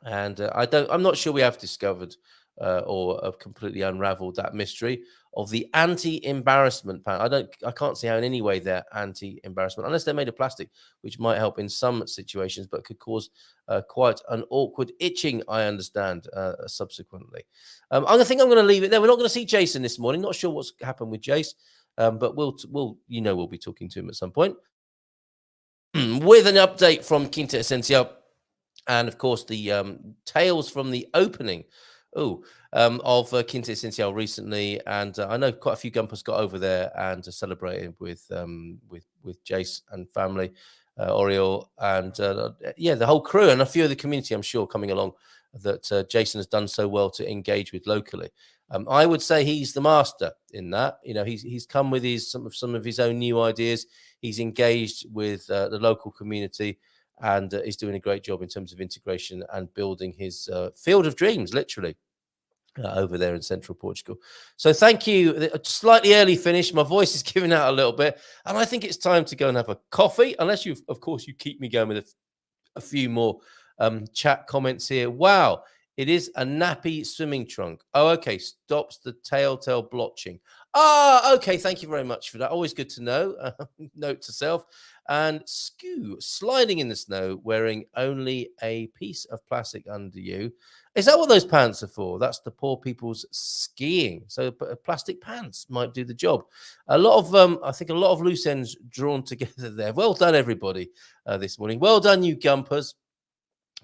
And I'm not sure we have discovered or have completely unraveled that mystery of the anti-embarrassment pan. I can't see how in any way they're anti-embarrassment, unless they're made of plastic, which might help in some situations, but could cause quite an awkward itching, I understand, subsequently. I think I'm going to leave it there. We're not going to see Jason this morning. Not sure what's happened with Jace, but we'll be talking to him at some point with an update from Quinta Essencial, and of course the tales from the opening of Quinta Essencial recently, and I know quite a few Gumpers got over there and celebrated with Jace and family, Oriel, and the whole crew, and a few of the community, I'm sure, coming along that Jason has done so well to engage with locally. I would say he's the master in that. You know, he's come with some of his own new ideas. He's engaged with the local community, and he's doing a great job in terms of integration and building his field of dreams, literally, over there in central Portugal. So thank you. A slightly early finish. My voice is giving out a little bit, and I think it's time to go and have a coffee, unless you keep me going with a few more chat comments here. Wow, it is a nappy swimming trunk. Oh, okay. Stops the telltale blotching. Ah, okay. Thank you very much for that. Always good to know. Note to self. And sliding in the snow, wearing only a piece of plastic under you. Is that what those pants are for? That's the poor people's skiing. So plastic pants might do the job. I think a lot of loose ends drawn together there. Well done, everybody, this morning. Well done, you Gumpers.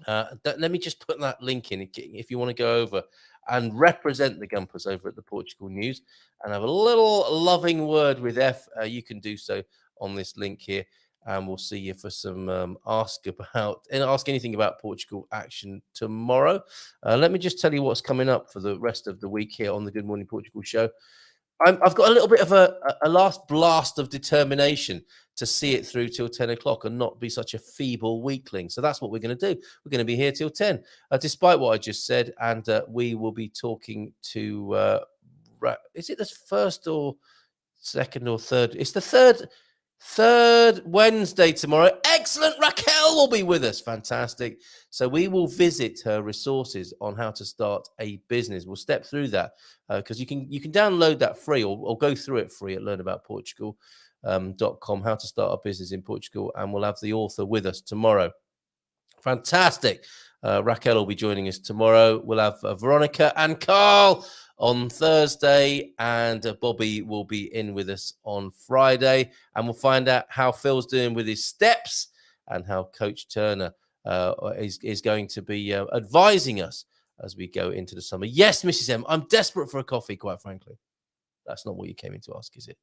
Let me just put that link in if you want to go over and represent the Gumpers over at the Portugal News and have a little loving word with F, you can do so on this link here. And we'll see you for some ask anything about Portugal action tomorrow. Let me just tell you what's coming up for the rest of the week here on the Good Morning Portugal show. I've got a little bit of a last blast of determination to see it through till 10 o'clock and not be such a feeble weakling. So that's what we're going to do. We're going to be here till 10, despite what I just said. And we will be talking to, is it the first or second or third? It's the third Wednesday tomorrow. Excellent. Raquel will be with us. Fantastic. So we will visit her resources on how to start a business. We'll step through that because you can download that free or go through it free at learnaboutportugal.com, how to start a business in Portugal. And we'll have the author with us tomorrow. Fantastic. Raquel will be joining us tomorrow. We'll have Veronica and Carl on Thursday, and Bobby will be in with us on Friday, and we'll find out how Phil's doing with his steps and how Coach Turner is going to be advising us as we go into the summer. Yes, Mrs. M, I'm desperate for a coffee, quite frankly. That's not what you came in to ask, is it?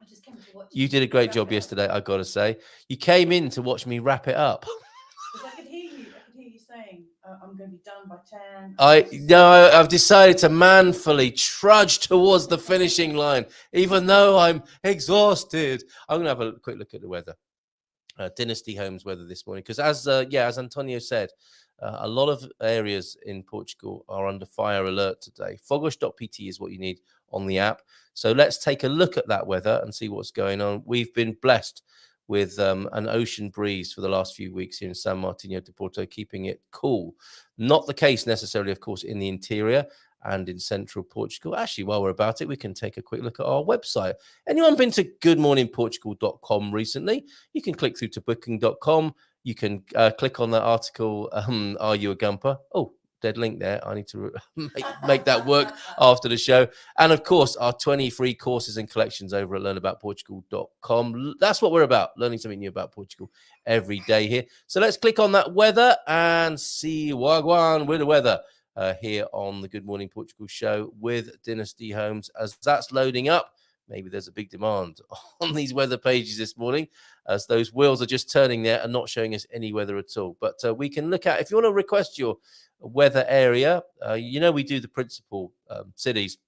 I just came to watch you did a great job yesterday, I got to say. You came in to watch me wrap it up. I could hear you saying, I'm going to be done by 10. I've decided to manfully trudge towards the finishing line, even though I'm exhausted. I'm going to have a quick look at the weather. Dynasty Homes weather this morning, because as Antonio said, a lot of areas in Portugal are under fire alert today. Fogos.pt is what you need on the app. So let's take a look at that weather and see what's going on. We've been blessed with an ocean breeze for the last few weeks here in San Martinho de Porto, keeping it cool. Not the case necessarily, of course, in the interior and in central Portugal. Actually, while we're about it, we can take a quick look at our website. Anyone been to goodmorningportugal.com recently? You can click through to booking.com. You can click on that article, Are You a Gumper? Oh, dead link there. I need to make that work after the show. And of course, our 20 free courses and collections over at learnaboutportugal.com. That's what we're about, learning something new about Portugal every day here. So let's click on that weather and see Wagwan with the weather here on the Good Morning Portugal show with Dynasty Homes. As that's loading up, maybe there's a big demand on these weather pages this morning, as those wheels are just turning there and not showing us any weather at all. But we can look at, if you want to request your weather area, we do the principal cities,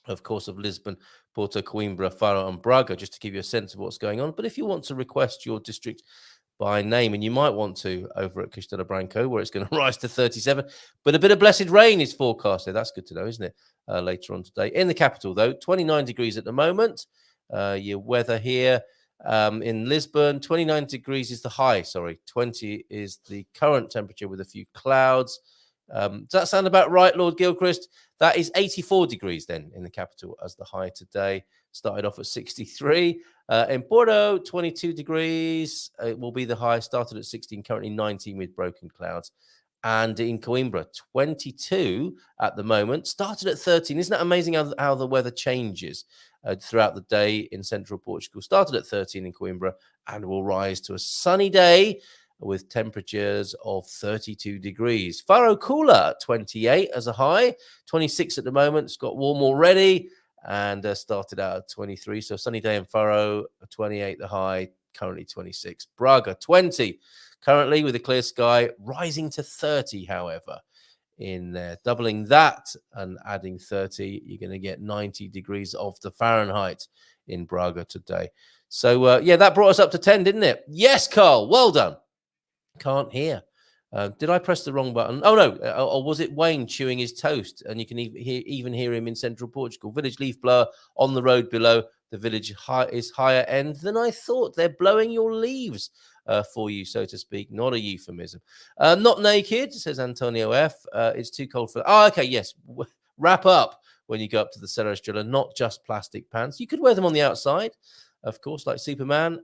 of course, of Lisbon, Porto, Coimbra, Faro and Braga, just to give you a sense of what's going on. But if you want to request your district by name, and you might want to over at Castelo Branco, where it's going to rise to 37, but a bit of blessed rain is forecasted. That's good to know, isn't it? Later on today. In the capital, though, 29 degrees at the moment. Your weather here in Lisbon, 29 degrees is the high, 20 is the current temperature with a few clouds. Does that sound about right, Lord Gilchrist? That is 84 degrees then in the capital as the high today. Started off at 63. In Porto, 22 degrees. It will be the high. Started at 16, currently 19 with broken clouds. And in Coimbra, 22 at the moment. Started at 13. Isn't that amazing how the weather changes throughout the day in central Portugal? Started at 13 in Coimbra and will rise to a sunny day with temperatures of 32 degrees. Faro cooler at 28 as a high, 26 at the moment. It's got warm already and started out at 23. So sunny day in Faro, 28 the high, currently 26. Braga, 20 currently with a clear sky, rising to 30, however, in there. Doubling that and adding 30, you're going to get 90 degrees of the Fahrenheit in Braga today. So, that brought us up to 10, didn't it? Yes, Carl, well done. Can't hear. Did I press the wrong button? Oh, no. Or was it Wayne chewing his toast? And you can even hear him in central Portugal. Village leaf blower on the road below. The village is higher end than I thought. They're blowing your leaves for you, so to speak. Not a euphemism. Not naked, says Antonio F. It's too cold for... Oh, okay, yes. Wrap up when you go up to the Serra Estrela. Not just plastic pants. You could wear them on the outside, of course, like Superman.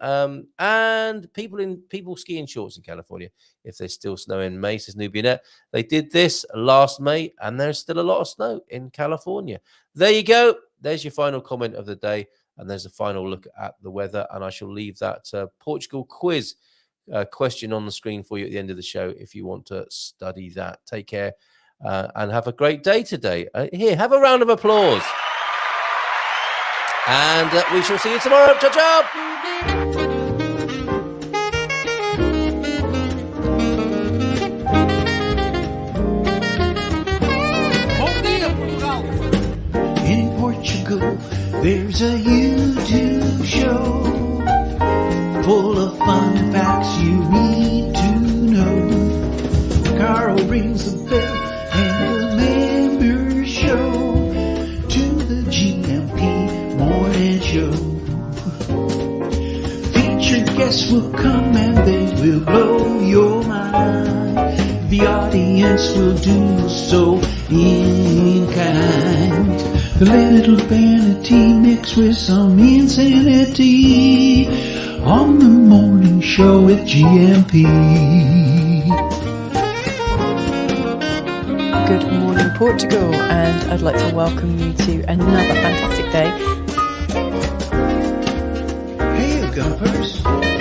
And people ski in shorts in California if there's still snow in May, says Nubianet. They did this last May, and there's still a lot of snow in California. There you go. There's your final comment of the day. And there's a final look at the weather. And I shall leave that Portugal quiz question on the screen for you at the end of the show if you want to study that. Take care and have a great day today. Here, have a round of applause. And we shall see you tomorrow. Ciao, ciao. In Portugal, there's a YouTube show full of fun facts you need to know. Carl rings the bell and the members show to the GMP morning show. Featured guests will come and they will blow your mind. The audience will do so in kind. The little vanity mixed with some insanity on the morning show with GMP. Good morning, Portugal, and I'd like to welcome you to another fantastic day. Hey, Gumpers.